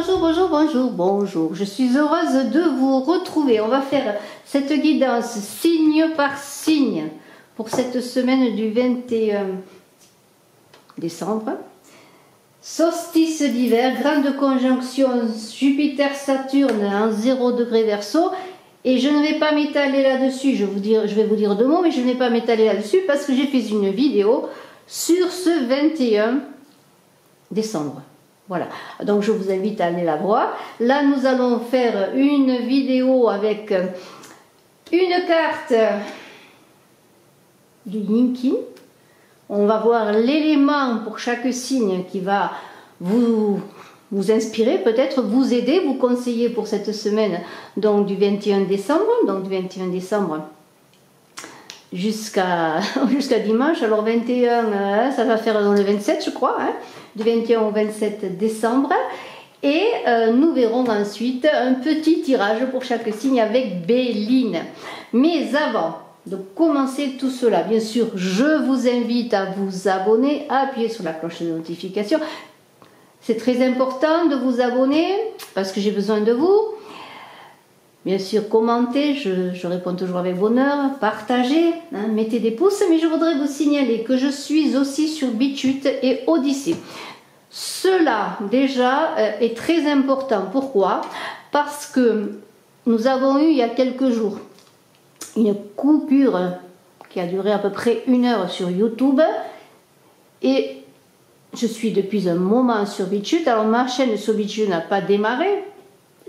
Bonjour, bonjour, bonjour, bonjour. Je suis heureuse de vous retrouver. On va faire cette guidance signe par signe pour cette semaine du 21 décembre. Solstice d'hiver, grande conjonction Jupiter-Saturne en 0 degré Verseau. Et je ne vais pas m'étaler là-dessus, je vais vous dire deux mots, mais je ne vais pas m'étaler là-dessus parce que j'ai fait une vidéo sur ce 21 décembre. Voilà, donc je vous invite à aller la voir. Là, nous allons faire une vidéo avec une carte du Yin-Yin. On va voir l'élément pour chaque signe qui va vous inspirer, peut-être vous aider, vous conseiller pour cette semaine, donc du 21 décembre, jusqu'à dimanche. Alors 21, ça va faire dans le 27 je crois, hein, du 21 au 27 décembre. Et nous verrons ensuite un petit tirage pour chaque signe avec Béline. Mais avant de commencer tout cela, bien sûr, je vous invite à vous abonner, à appuyer sur la cloche de notification. C'est très important de vous abonner parce que j'ai besoin de vous. Bien sûr, commentez, je réponds toujours avec bonheur, partagez, hein, mettez des pouces, mais je voudrais vous signaler que je suis aussi sur BitChute et Odyssée. Cela, déjà, est très important. Pourquoi? Parce que nous avons eu, il y a quelques jours, une coupure qui a duré à peu près 1 heure sur YouTube, et je suis depuis un moment sur BitChute. Alors, ma chaîne sur BitChute n'a pas démarré.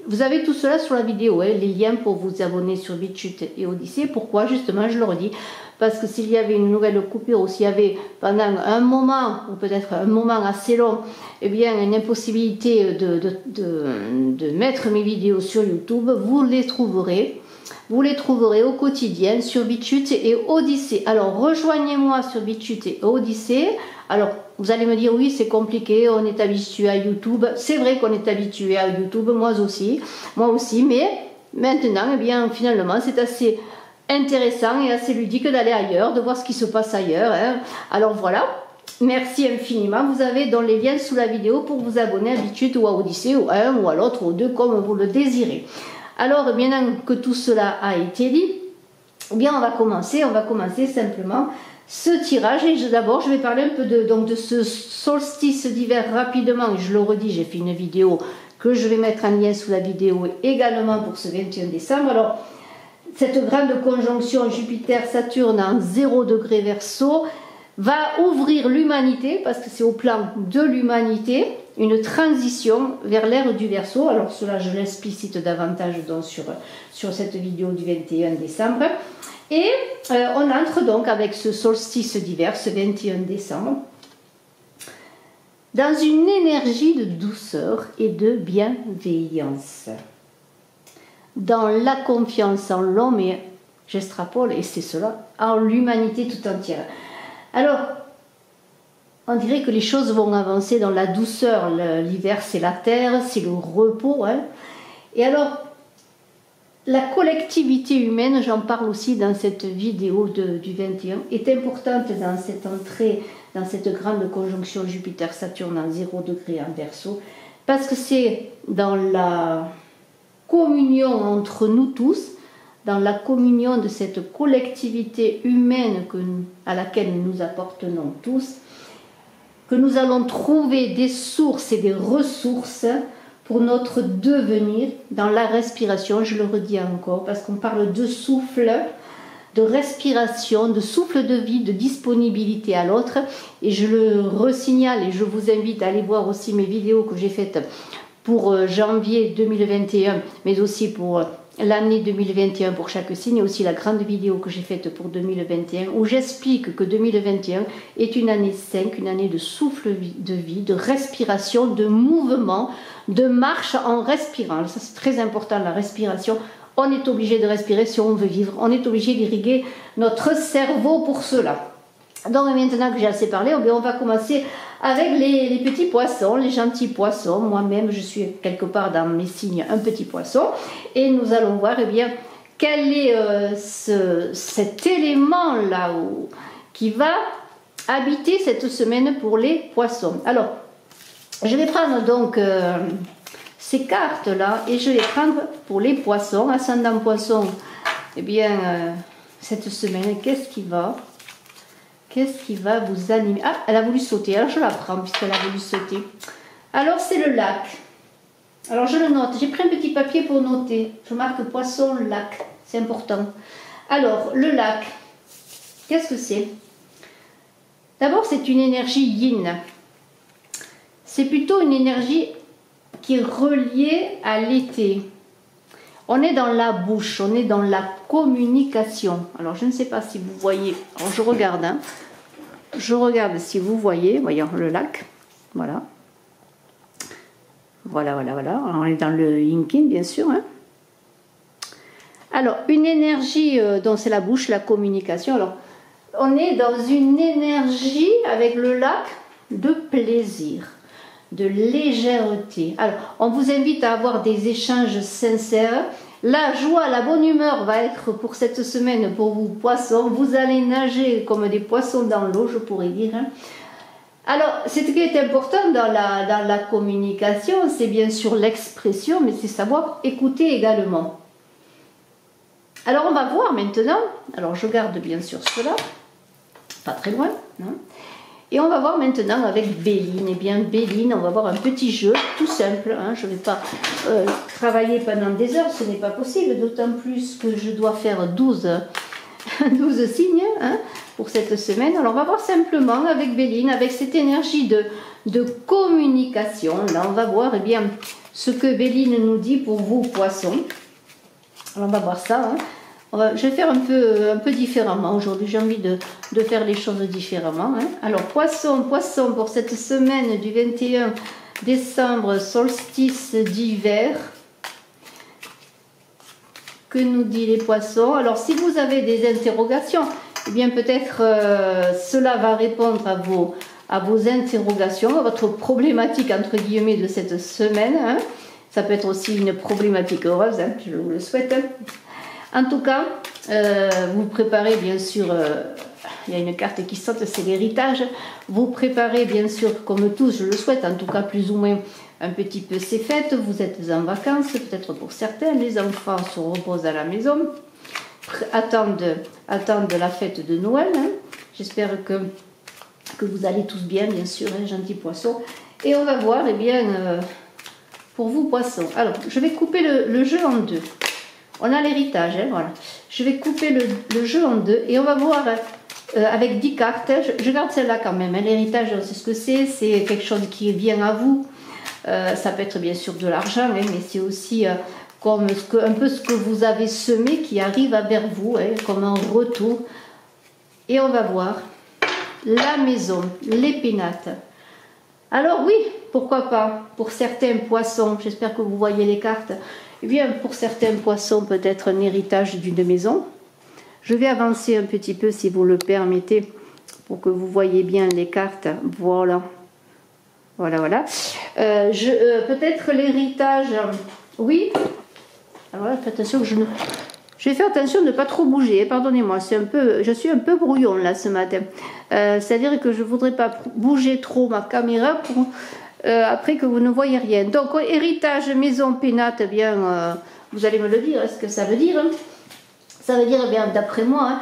Vous avez tout cela sur la vidéo, hein, les liens pour vous abonner sur BitChute et Odyssée. Pourquoi? Justement, je le redis, parce que s'il y avait une nouvelle coupure ou s'il y avait pendant un moment, ou peut-être un moment assez long, eh bien, une impossibilité de mettre mes vidéos sur YouTube, vous les trouverez au quotidien sur BitChute et Odyssée. Alors, rejoignez-moi sur BitChute et Odyssée. Alors, vous allez me dire, oui, c'est compliqué, on est habitué à YouTube. C'est vrai qu'on est habitué à YouTube, moi aussi, mais maintenant, eh bien, finalement, c'est assez intéressant et assez ludique d'aller ailleurs, de voir ce qui se passe ailleurs, hein. Alors voilà, merci infiniment. Vous avez dans les liens sous la vidéo pour vous abonner à BitChute ou à Odyssée, ou à un ou à l'autre, ou aux deux, comme vous le désirez. Alors, maintenant que tout cela a été dit, eh bien, on va commencer simplement ce tirage. Et d'abord, je vais parler un peu de ce solstice d'hiver rapidement. Je le redis, j'ai fait une vidéo que je vais mettre en lien sous la vidéo également pour ce 21 décembre. Alors, cette grande conjonction Jupiter-Saturne en 0 degré Verseau va ouvrir l'humanité, parce que c'est au plan de l'humanité, une transition vers l'ère du Verseau. Alors cela, je l'explicite davantage donc sur cette vidéo du 21 décembre. Et on entre donc avec ce solstice d'hiver, ce 21 décembre, dans une énergie de douceur et de bienveillance, dans la confiance en l'homme, et j'extrapole, et c'est cela, en l'humanité tout entière. Alors, on dirait que les choses vont avancer dans la douceur. L'hiver, c'est la terre, c'est le repos, hein. Et alors, la collectivité humaine, j'en parle aussi dans cette vidéo du 21, est importante dans cette entrée, dans cette grande conjonction Jupiter-Saturne en 0 degré en Verseau, parce que c'est dans la communion entre nous tous, dans la communion de cette collectivité humaine à laquelle nous appartenons tous, que nous allons trouver des sources et des ressources pour notre devenir dans la respiration. Je le redis encore, parce qu'on parle de souffle, de respiration, de souffle de vie, de disponibilité à l'autre. Et je le resignale et je vous invite à aller voir aussi mes vidéos que j'ai faites pour janvier 2021, mais aussi pour l'année 2021 pour chaque signe, et aussi la grande vidéo que j'ai faite pour 2021, où j'explique que 2021 est une année 5, une année de souffle de vie, de respiration, de mouvement, de marche en respirant. Ça, c'est très important, la respiration. On est obligé de respirer si on veut vivre. On est obligé d'irriguer notre cerveau pour cela. Donc maintenant que j'ai assez parlé, on va commencer avec les petits poissons, les gentils poissons. Moi-même, je suis quelque part dans mes signes un petit poisson. Et nous allons voir, eh bien, quel est cet élément-là qui va habiter cette semaine pour les poissons. Alors, je vais prendre donc ces cartes-là et je vais prendre pour les poissons, ascendant poisson. Eh bien, cette semaine, qu'est-ce qui va vous animer? Ah, elle a voulu sauter, alors je la prends puisqu'elle a voulu sauter. Alors, c'est le lac. Alors, je le note. J'ai pris un petit papier pour noter. Je marque poisson, lac. C'est important. Alors, le lac, qu'est-ce que c'est? D'abord, c'est une énergie yin. C'est plutôt une énergie qui est reliée à l'été. On est dans la bouche, on est dans la communication. Alors, je ne sais pas si vous voyez. Alors, je regarde. Hein. Je regarde si vous voyez. Voyons le lac. Voilà. Voilà. Alors, on est dans le yin-yin, bien sûr. Hein. Alors, une énergie, dont c'est la bouche, la communication. Alors, on est dans une énergie avec le lac de plaisir, de légèreté. Alors, on vous invite à avoir des échanges sincères. La joie, la bonne humeur va être pour cette semaine pour vous, poissons. Vous allez nager comme des poissons dans l'eau, je pourrais dire. Hein. Alors, ce qui est important dans la communication, c'est bien sûr l'expression, mais c'est savoir écouter également. Alors, on va voir maintenant. Alors, je garde bien sûr cela, pas très loin. Hein. Et on va voir maintenant avec Béline. Eh bien, Béline, on va voir un petit jeu tout simple. Hein. Je ne vais pas travailler pendant des heures, ce n'est pas possible, d'autant plus que je dois faire 12 signes hein, pour cette semaine. Alors, on va voir simplement avec Béline, avec cette énergie de communication. Là, on va voir eh bien, ce que Béline nous dit pour vous, poissons. Alors, on va voir ça. Hein. Je vais faire un peu différemment aujourd'hui. J'ai envie de faire les choses différemment. Hein. Alors, poisson pour cette semaine du 21 décembre, solstice d'hiver. Que nous dit les poissons? Alors, si vous avez des interrogations, eh bien peut-être cela va répondre à vos interrogations, à votre problématique entre guillemets de cette semaine. Hein. Ça peut être aussi une problématique heureuse, hein, je vous le souhaite. En tout cas, vous préparez bien sûr, il y a une carte qui saute, c'est l'héritage. Vous préparez bien sûr, comme tous, je le souhaite, en tout cas plus ou moins un petit peu ces fêtes. Vous êtes en vacances, peut-être pour certains. Les enfants se reposent à la maison, attendent la fête de Noël. Hein. J'espère que vous allez tous bien sûr, hein, gentils poissons. Et on va voir, eh bien, pour vous, poissons. Alors, je vais couper le jeu en deux. On a l'héritage, hein, voilà. Je vais couper le jeu en deux et on va voir avec 10 cartes. Je garde celle-là quand même. Hein. L'héritage, c'est ce que c'est quelque chose qui vient à vous. Ça peut être bien sûr de l'argent, hein, mais c'est aussi comme un peu ce que vous avez semé qui arrive vers vous, hein, comme un retour. Et on va voir la maison, les pénates. Alors oui, pourquoi pas, pour certains poissons, j'espère que vous voyez les cartes, eh bien pour certains poissons peut-être un héritage d'une maison. Je vais avancer un petit peu si vous le permettez pour que vous voyez bien les cartes. Voilà. Peut-être l'héritage, oui. Alors là, faites attention que je vais faire attention de ne pas trop bouger. Pardonnez-moi, je suis un peu brouillon là ce matin. C'est-à-dire que je ne voudrais pas bouger trop ma caméra pour après que vous ne voyez rien. Donc, héritage, maison, pénate, eh bien, vous allez me le dire, est-ce que ça veut dire? Ça veut dire, eh bien, d'après moi,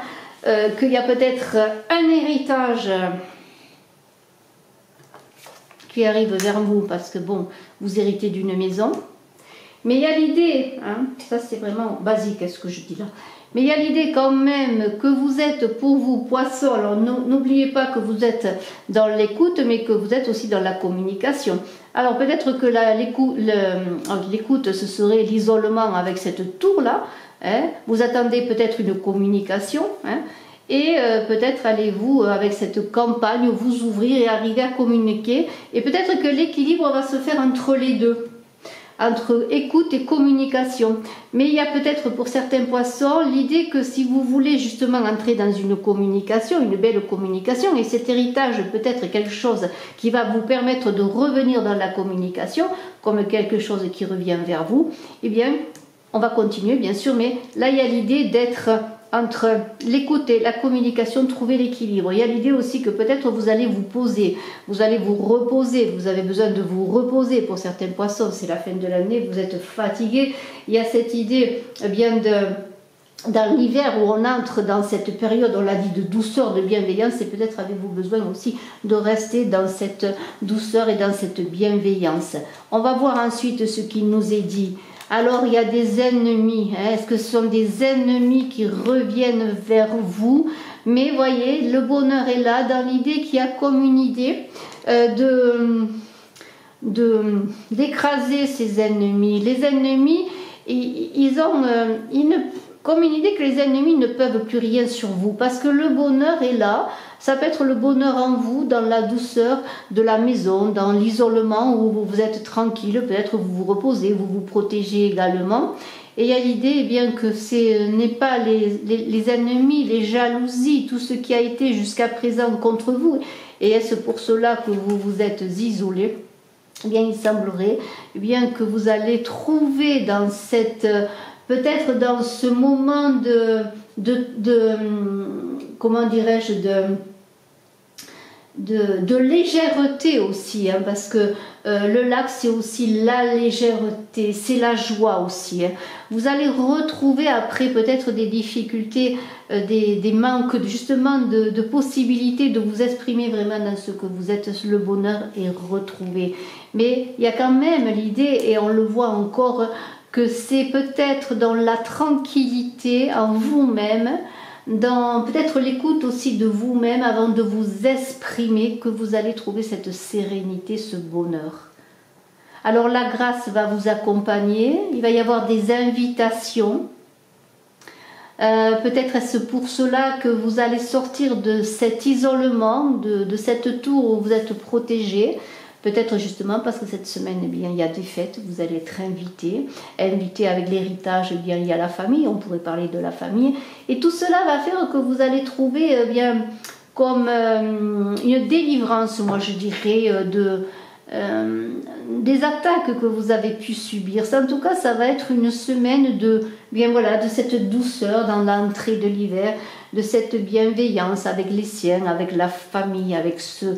qu'il y a peut-être un héritage qui arrive vers vous parce que, bon, vous héritez d'une maison. Mais il y a l'idée, hein, ça c'est vraiment basique, ce que je dis là. Mais il y a l'idée quand même que vous êtes, pour vous, poissons, alors n'oubliez pas que vous êtes dans l'écoute, mais que vous êtes aussi dans la communication. Alors peut-être que l'écoute, ce serait l'isolement avec cette tour-là. Hein. Vous attendez peut-être une communication. Hein. Et peut-être allez-vous, avec cette campagne, vous ouvrir et arriver à communiquer. Et peut-être que l'équilibre va se faire entre les deux. Entre écoute et communication. Mais il y a peut-être pour certains poissons l'idée que si vous voulez justement entrer dans une communication, une belle communication, et cet héritage peut être quelque chose qui va vous permettre de revenir dans la communication, comme quelque chose qui revient vers vous, eh bien, on va continuer bien sûr, mais là il y a l'idée d'être entre l'écoute et la communication, trouver l'équilibre. Il y a l'idée aussi que peut-être vous allez vous poser, vous allez vous reposer, vous avez besoin de vous reposer pour certains poissons, c'est la fin de l'année, vous êtes fatigué. Il y a cette idée bien dans l'hiver où on entre dans cette période, on l'a dit, de douceur, de bienveillance, et peut-être avez-vous besoin aussi de rester dans cette douceur et dans cette bienveillance. On va voir ensuite ce qu'il nous est dit. Alors il y a des ennemis, hein. Est-ce que ce sont des ennemis qui reviennent vers vous? Mais voyez, le bonheur est là, dans l'idée qu'il y a comme une idée d'écraser ces ennemis. Les ennemis, comme une idée que les ennemis ne peuvent plus rien sur vous, parce que le bonheur est là. Ça peut être le bonheur en vous, dans la douceur de la maison, dans l'isolement où vous êtes tranquille, peut-être vous vous reposez, vous vous protégez également. Et il y a l'idée bien que ce n'est pas les ennemis, les jalousies, tout ce qui a été jusqu'à présent contre vous. Et est-ce pour cela que vous vous êtes isolé? Eh bien, il semblerait bien que vous allez trouver dans cette... peut-être dans ce moment comment dirais-je, de légèreté aussi, hein, parce que le lac c'est aussi la légèreté, c'est la joie aussi, hein. Vous allez retrouver après peut-être des difficultés, des manques justement de possibilités de vous exprimer vraiment dans ce que vous êtes. Le bonheur est retrouvé, mais il y a quand même l'idée, et on le voit encore, que c'est peut-être dans la tranquillité en vous-même, dans peut-être l'écoute aussi de vous-même avant de vous exprimer, que vous allez trouver cette sérénité, ce bonheur. Alors la grâce va vous accompagner, il va y avoir des invitations. Peut-être est-ce pour cela que vous allez sortir de cet isolement, de cette tour où vous êtes protégé. Peut-être justement parce que cette semaine, eh bien, il y a des fêtes, vous allez être invité avec l'héritage, eh bien, il y a la famille, on pourrait parler de la famille. Et tout cela va faire que vous allez trouver eh bien, comme une délivrance, moi je dirais, des attaques que vous avez pu subir. En tout cas, ça va être une semaine de cette douceur dans l'entrée de l'hiver, de cette bienveillance avec les siens, avec la famille, avec ceux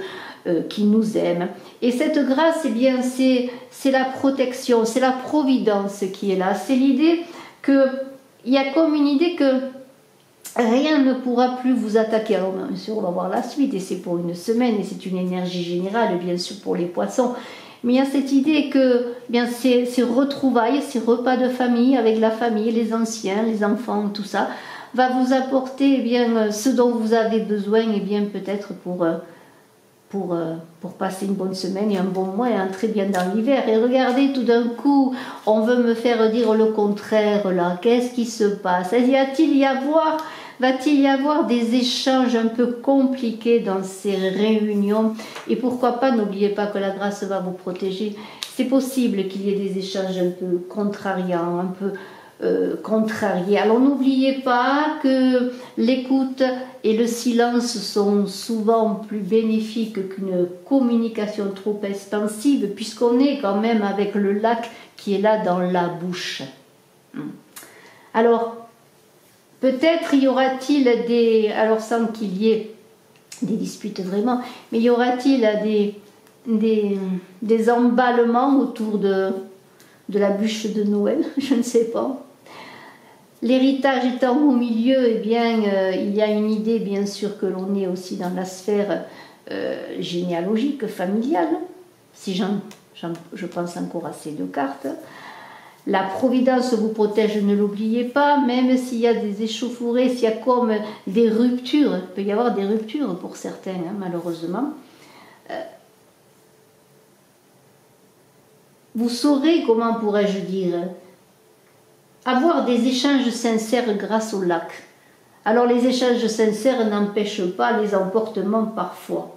qui nous aiment. Et cette grâce, eh bien, c'est la protection, c'est la providence qui est là. C'est l'idée que, il y a comme une idée que rien ne pourra plus vous attaquer. Alors bien sûr, on va voir la suite, et c'est pour une semaine, et c'est une énergie générale, bien sûr, pour les poissons. Mais il y a cette idée que eh bien, ces retrouvailles, ces repas de famille, avec la famille, les anciens, les enfants, tout ça, va vous apporter eh bien, ce dont vous avez besoin, et bien peut-être pour passer une bonne semaine et un bon mois et entrer bien dans l'hiver. Et regardez, tout d'un coup, on veut me faire dire le contraire là. Qu'est-ce qui se passe? Va-t-il y avoir des échanges un peu compliqués dans ces réunions? Et pourquoi pas, n'oubliez pas que la grâce va vous protéger. C'est possible qu'il y ait des échanges un peu contrariants, un peu contrariés. Alors n'oubliez pas que l'écoute et le silence sont souvent plus bénéfiques qu'une communication trop expansive, puisqu'on est quand même avec le lac qui est là dans la bouche. Alors, peut-être y aura-t-il sans qu'il y ait des disputes vraiment, mais y aura-t-il des emballements autour de la bûche de Noël? Je ne sais pas. L'héritage étant au milieu, eh bien, il y a une idée, bien sûr, que l'on est aussi dans la sphère généalogique, familiale, si je pense encore à ces deux cartes. La providence vous protège, ne l'oubliez pas, même s'il y a des échauffourées, s'il y a comme des ruptures, il peut y avoir des ruptures pour certains, hein, malheureusement. Vous saurez, comment pourrais-je dire, avoir des échanges sincères grâce au lac. Alors les échanges sincères n'empêchent pas les emportements parfois.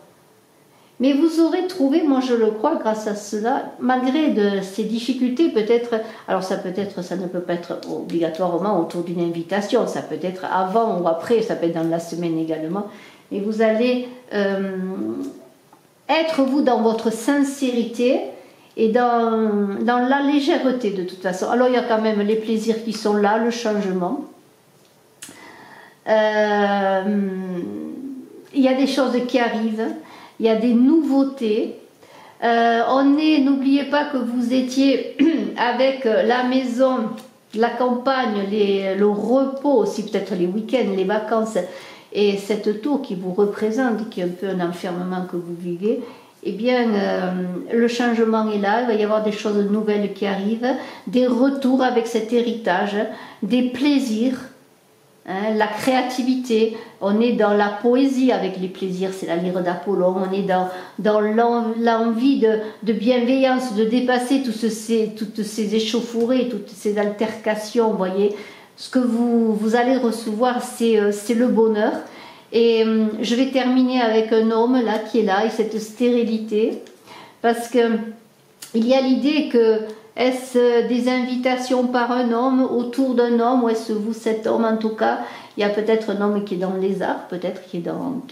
Mais vous aurez trouvé, moi je le crois, grâce à cela, malgré ces difficultés, peut-être, alors ça ne peut pas être obligatoirement autour d'une invitation, ça peut être avant ou après, ça peut être dans la semaine également, et vous allez être vous dans votre sincérité, et dans la légèreté de toute façon. Alors il y a quand même les plaisirs qui sont là, le changement. Il y a des choses qui arrivent, il y a des nouveautés. N'oubliez pas que vous étiez avec la maison, la campagne, le repos, aussi peut-être les week-ends, les vacances, et cette tour qui vous représente, qui est un peu un enfermement que vous vivez. Eh bien, le changement est là, il va y avoir des choses nouvelles qui arrivent, des retours avec cet héritage, des plaisirs, hein, la créativité. On est dans la poésie avec les plaisirs, c'est la lyre d'Apollon. On est dans l'envie de bienveillance, de dépasser toutes ces échauffourées, toutes ces altercations. Vous voyez, ce que vous allez recevoir, c'est le bonheur. Et je vais terminer avec un homme là qui est là, et cette stérilité, parce que il y a l'idée que est-ce des invitations par un homme, autour d'un homme, ou est-ce vous cet homme? En tout cas, il y a peut-être un homme qui est dans les arts, peut-être qui est dans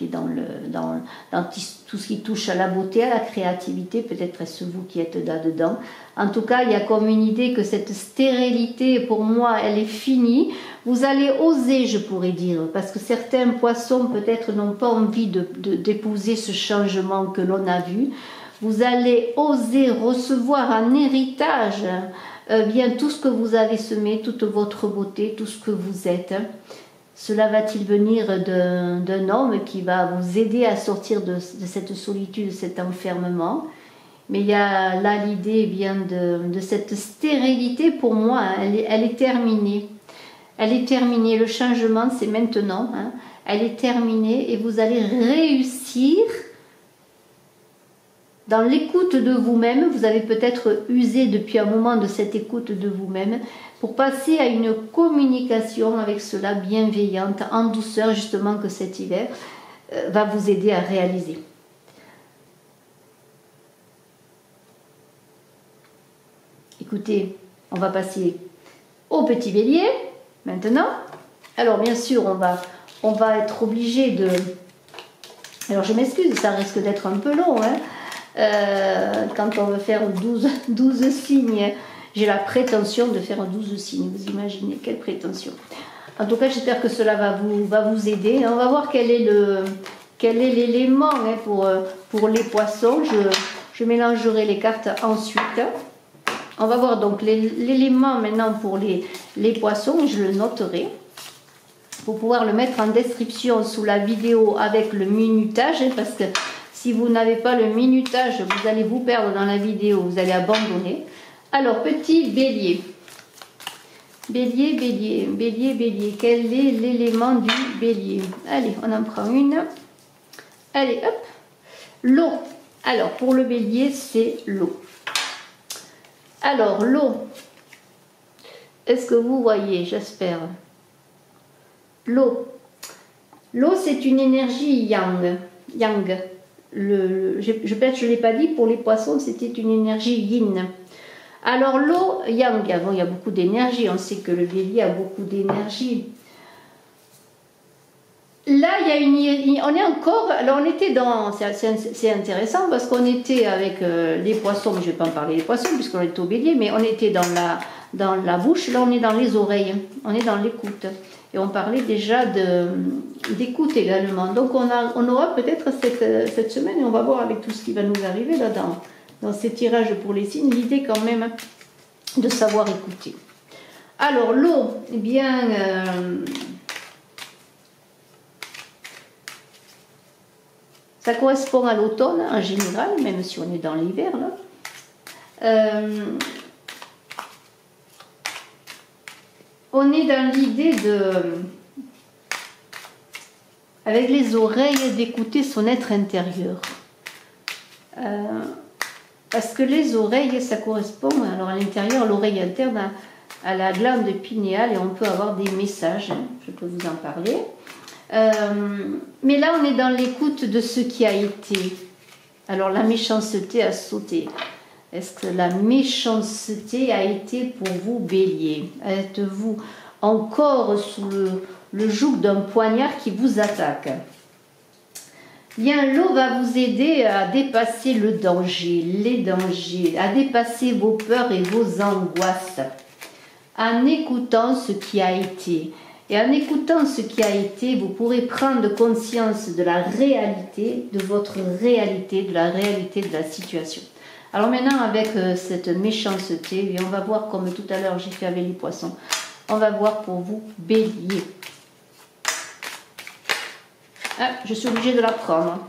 tout ce qui touche à la beauté, à la créativité, peut-être est-ce vous qui êtes là-dedans. En tout cas, il y a comme une idée que cette stérilité, pour moi, elle est finie. Vous allez oser, je pourrais dire, parce que certains poissons peut-être n'ont pas envie d'épouser ce changement que l'on a vu. Vous allez oser recevoir en héritage bien tout ce que vous avez semé, toute votre beauté, tout ce que vous êtes. Cela va-t-il venir d'un homme qui va vous aider à sortir de cette solitude, de cet enfermement? Mais il y a là l'idée bien de cette stérilité, pour moi, hein, elle est terminée. Elle est terminée, le changement c'est maintenant, hein. Elle est terminée et vous allez réussir dans l'écoute de vous-même. Vous avez peut-être usé depuis un moment de cette écoute de vous-même pour passer à une communication avec cela bienveillante, en douceur, justement, que cet hiver va vous aider à réaliser. Écoutez, on va passer au petit bélier maintenant. Alors bien sûr, on va être obligé de... Alors je m'excuse, ça risque d'être un peu long, hein. Quand on veut faire 12 signes, j'ai la prétention de faire 12 signes, vous imaginez, quelle prétention. En tout cas, j'espère que cela va vous aider. On va voir quel est l'élément, hein, pour les poissons. Je mélangerai les cartes ensuite. On va voir donc l'élément maintenant pour les poissons, je le noterai pour pouvoir le mettre en description sous la vidéo avec le minutage, hein, parce que si vous n'avez pas le minutage, vous allez vous perdre dans la vidéo, vous allez abandonner. Alors, petit bélier. Bélier. Quel est l'élément du bélier? Allez, on en prend une. Allez, hop. L'eau. Alors, pour le bélier, c'est l'eau. Alors, l'eau. Est-ce que vous voyez? J'espère. L'eau. L'eau, c'est une énergie yang. Peut-être je ne l'ai pas dit, pour les poissons, c'était une énergie yin. Alors l'eau, yang, bon, il y a beaucoup d'énergie, on sait que le bélier a beaucoup d'énergie. Là, on est encore, alors on était dans, c'est intéressant parce qu'on était avec les poissons, mais je ne vais pas en parler des poissons puisqu'on était au bélier, mais on était dans la bouche, là on est dans les oreilles, on est dans l'écoute. Et on parlait déjà d'écoute également. Donc on aura peut-être cette semaine, et on va voir avec tout ce qui va nous arriver là dans ces tirages pour les signes, l'idée quand même de savoir écouter. Alors l'eau, eh bien, ça correspond à l'automne en général, même si on est dans l'hiver là. On est dans l'idée avec les oreilles, d'écouter son être intérieur. Parce que les oreilles, ça correspond, alors à l'intérieur, l'oreille interne à la glande pinéale, et on peut avoir des messages, hein, je peux vous en parler. Mais là, on est dans l'écoute de ce qui a été. Alors, la méchanceté a sauté. Est-ce que la méchanceté a été pour vous, bélier? Êtes-vous encore sous le joug d'un poignard qui vous attaque? Bien, l'eau va vous aider à dépasser le danger, les dangers, à dépasser vos peurs et vos angoisses, en écoutant ce qui a été. Et en écoutant ce qui a été, vous pourrez prendre conscience de la réalité, de votre réalité, de la réalité de la situation. Alors maintenant, avec cette méchanceté, on va voir comme tout à l'heure j'ai fait avec les poissons. On va voir pour vous, bélier. Ah, je suis obligée de la prendre.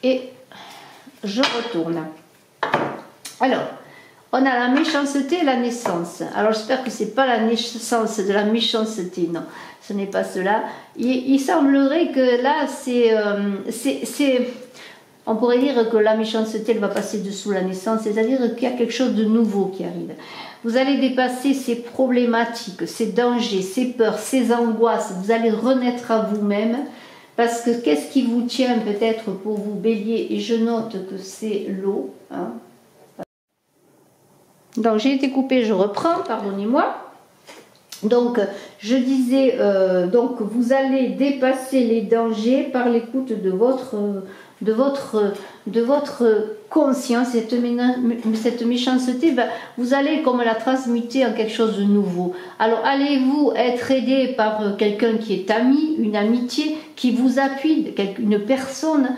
Et je retourne. Alors, on a la méchanceté et la naissance. Alors j'espère que ce n'est pas la naissance de la méchanceté, non, ce n'est pas cela. Il semblerait que là, on pourrait dire que la méchanceté, elle va passer dessous la naissance, c'est-à-dire qu'il y a quelque chose de nouveau qui arrive. Vous allez dépasser ces problématiques, ces dangers, ces peurs, ces angoisses, vous allez renaître à vous-même. Parce que qu'est-ce qui vous tient peut-être pour vous, bélier? Et je note que c'est l'eau. Hein. Donc j'ai été coupée, je reprends, pardonnez-moi. Donc je disais, donc vous allez dépasser les dangers par l'écoute de votre conscience. Cette méchanceté, vous allez comme la transmuter en quelque chose de nouveau. Alors allez-vous être aidé par quelqu'un qui est ami, une amitié, qui vous appuie, une personne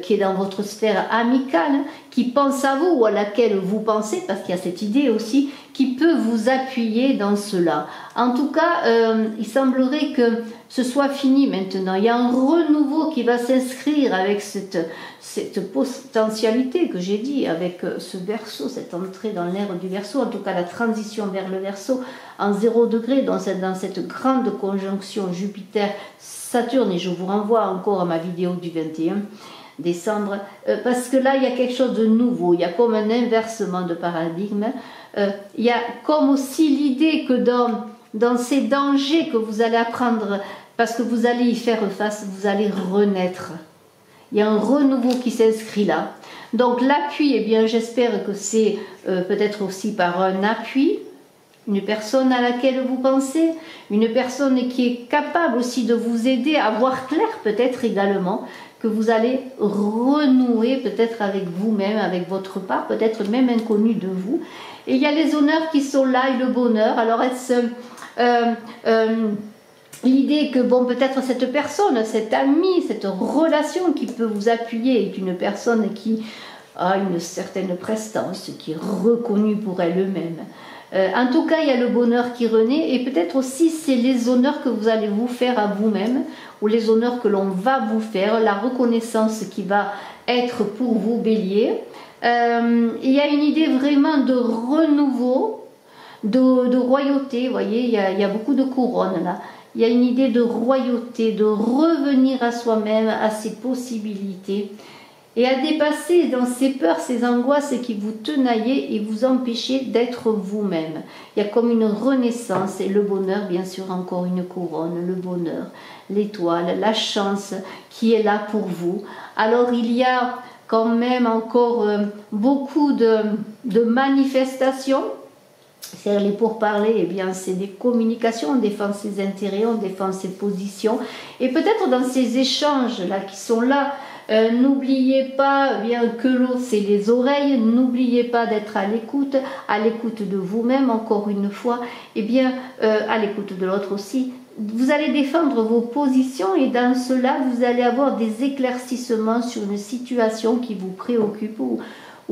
qui est dans votre sphère amicale, qui pense à vous ou à laquelle vous pensez, parce qu'il y a cette idée aussi, qui peut vous appuyer dans cela. En tout cas, il semblerait que ce soit fini maintenant. Il y a un renouveau qui va s'inscrire avec cette potentialité que j'ai dit, avec ce Verseau, cette entrée dans l'ère du Verseau, en tout cas la transition vers le Verseau en 0 degré, dans cette grande conjonction Jupiter-Saturne, et je vous renvoie encore à ma vidéo du 21 décembre, parce que là il y a quelque chose de nouveau, il y a comme un inversement de paradigme, il y a comme aussi l'idée que dans ces dangers que vous allez apprendre, parce que vous allez y faire face, vous allez renaître. Il y a un renouveau qui s'inscrit là. Donc l'appui, eh bien j'espère que c'est peut-être aussi par un appui, une personne à laquelle vous pensez, une personne qui est capable aussi de vous aider à voir clair peut-être également, que vous allez renouer peut-être avec vous-même, avec votre part, peut-être même inconnu de vous. Et il y a les honneurs qui sont là et le bonheur. Alors est-ce l'idée que bon, peut-être cette personne, cet ami, cette relation qui peut vous appuyer est une personne qui a une certaine prestance, qui est reconnue pour elle-même. En tout cas, il y a le bonheur qui renaît, et peut-être aussi c'est les honneurs que vous allez vous faire à vous-même, ou les honneurs que l'on va vous faire, la reconnaissance qui va être pour vous, bélier. Il y a une idée vraiment de renouveau, de royauté, vous voyez, il y a beaucoup de couronnes là. Il y a une idée de royauté, de revenir à soi-même, à ses possibilités, et à dépasser dans ces peurs, ces angoisses qui vous tenaillaient et vous empêchaient d'être vous-même. Il y a comme une renaissance, et le bonheur, bien sûr, encore une couronne, le bonheur, l'étoile, la chance qui est là pour vous. Alors il y a quand même encore beaucoup de manifestations. C'est-à-dire les pourparlers, eh bien c'est des communications, on défend ses intérêts, on défend ses positions. Et peut-être dans ces échanges-là qui sont là, n'oubliez pas bien que l'eau c'est les oreilles, n'oubliez pas d'être à l'écoute de vous-même encore une fois, et bien à l'écoute de l'autre aussi. Vous allez défendre vos positions et dans cela vous allez avoir des éclaircissements sur une situation qui vous préoccupe ou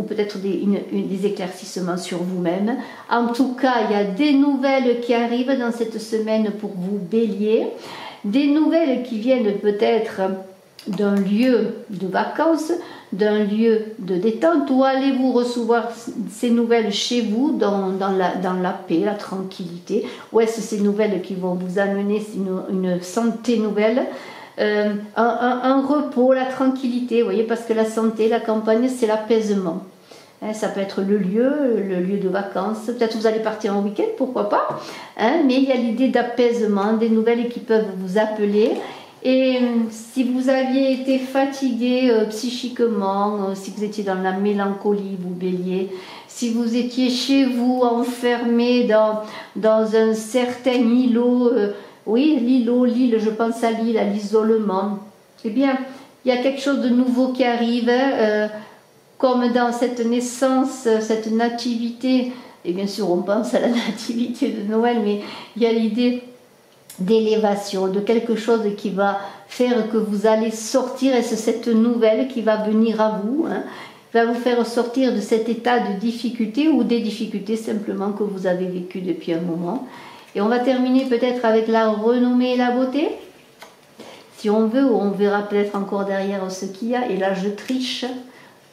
peut-être des éclaircissements sur vous-même. En tout cas, il y a des nouvelles qui arrivent dans cette semaine pour vous, bélier, des nouvelles qui viennent peut-être d'un lieu de vacances, d'un lieu de détente, ou allez-vous recevoir ces nouvelles chez vous dans la paix, la tranquillité, ou est-ce ces nouvelles qui vont vous amener une santé nouvelle, un repos, la tranquillité, vous voyez, parce que la santé, la campagne, c'est l'apaisement. Hein, ça peut être le lieu de vacances, peut-être vous allez partir en week-end, pourquoi pas, hein, mais il y a l'idée d'apaisement, des nouvelles qui peuvent vous appeler. Et si vous aviez été fatigué psychiquement, si vous étiez dans la mélancolie, vous bélier, si vous étiez chez vous enfermé dans un certain îlot, oui, l'île, je pense à l'île, à l'isolement, eh bien, il y a quelque chose de nouveau qui arrive, comme dans cette naissance, cette nativité Et bien sûr, on pense à la nativité de Noël, mais il y a l'idée d'élévation, de quelque chose qui va faire que vous allez sortir, et c'est cette nouvelle qui va venir à vous, hein, va vous faire sortir de cet état de difficulté ou des difficultés simplement que vous avez vécues depuis un moment. Et on va terminer peut-être avec la renommée et la beauté, si on veut, ou on verra peut-être encore derrière ce qu'il y a. Et là, je triche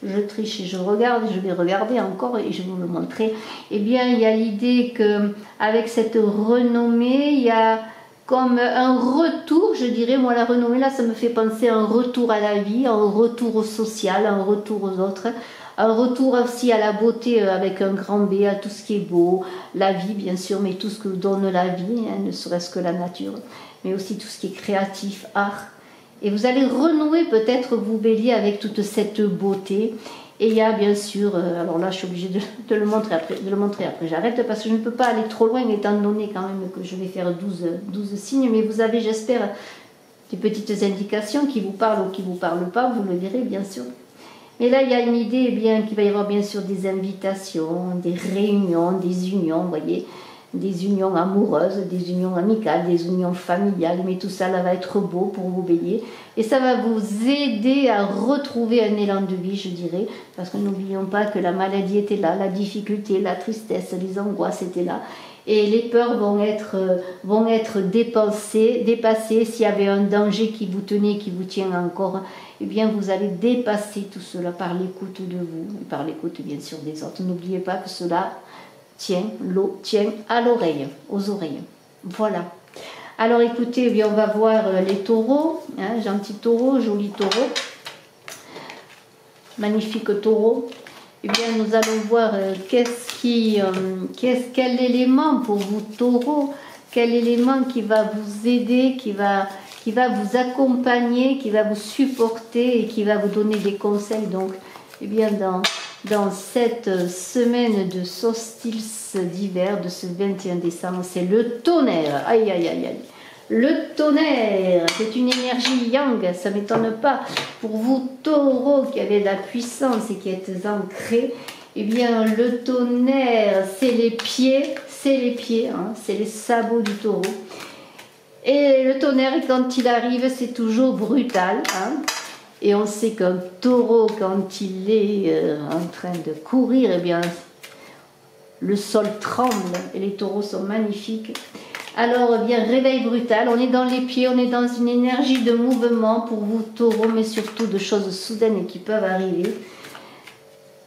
et je regarde, je vais regarder encore et je vais vous le montrer. Eh bien, il y a l'idée qu'avec cette renommée, il y a comme un retour, je dirais, moi la renommée là, ça me fait penser à un retour à la vie, un retour au social, un retour aux autres, un retour aussi à la beauté avec un grand B, à tout ce qui est beau, la vie bien sûr, mais tout ce que donne la vie, hein, ne serait-ce que la nature, mais aussi tout ce qui est créatif, art. Et vous allez renouer peut-être vous Bélier avec toute cette beauté. Et il y a bien sûr, alors là je suis obligée de le montrer après, j'arrête parce que je ne peux pas aller trop loin étant donné quand même que je vais faire 12 signes, mais vous avez j'espère des petites indications qui vous parlent ou qui ne vous parlent pas, vous le verrez bien sûr. Mais là il y a une idée eh bien qu'il va y avoir bien sûr des invitations, des réunions, des unions, vous voyez, des unions amoureuses, des unions amicales, des unions familiales, mais tout ça là va être beau pour vous Bélier et ça va vous aider à retrouver un élan de vie, je dirais, parce que n'oublions pas que la maladie était là, la difficulté, la tristesse, les angoisses étaient là et les peurs vont être dépassées. S'il y avait un danger qui vous tenait, qui vous tient encore, eh bien vous allez dépasser tout cela par l'écoute de vous et par l'écoute bien sûr des autres. N'oubliez pas que cela tient à l'oreille, aux oreilles. Voilà. Alors écoutez, eh bien, on va voir les taureaux. Hein, gentil taureau, joli taureau. Magnifique taureau. Eh bien, nous allons voir quel élément pour vous taureaux, quel élément qui va vous aider, qui va vous accompagner, qui va vous supporter et qui va vous donner des conseils. Donc, eh bien, dans cette semaine de solstice d'hiver de ce 21 décembre, c'est le tonnerre. Aïe, aïe, aïe, aïe. Le tonnerre, c'est une énergie yang, ça ne m'étonne pas. Pour vous, taureaux, qui avez de la puissance et qui êtes ancrés, eh bien, le tonnerre, c'est les pieds, hein, c'est les sabots du taureau. Et le tonnerre, quand il arrive, c'est toujours brutal, hein. Et on sait qu'un taureau, quand il est en train de courir, eh bien, le sol tremble et les taureaux sont magnifiques. Alors, eh bien, réveil brutal, on est dans les pieds, on est dans une énergie de mouvement pour vous taureaux, mais surtout de choses soudaines qui peuvent arriver.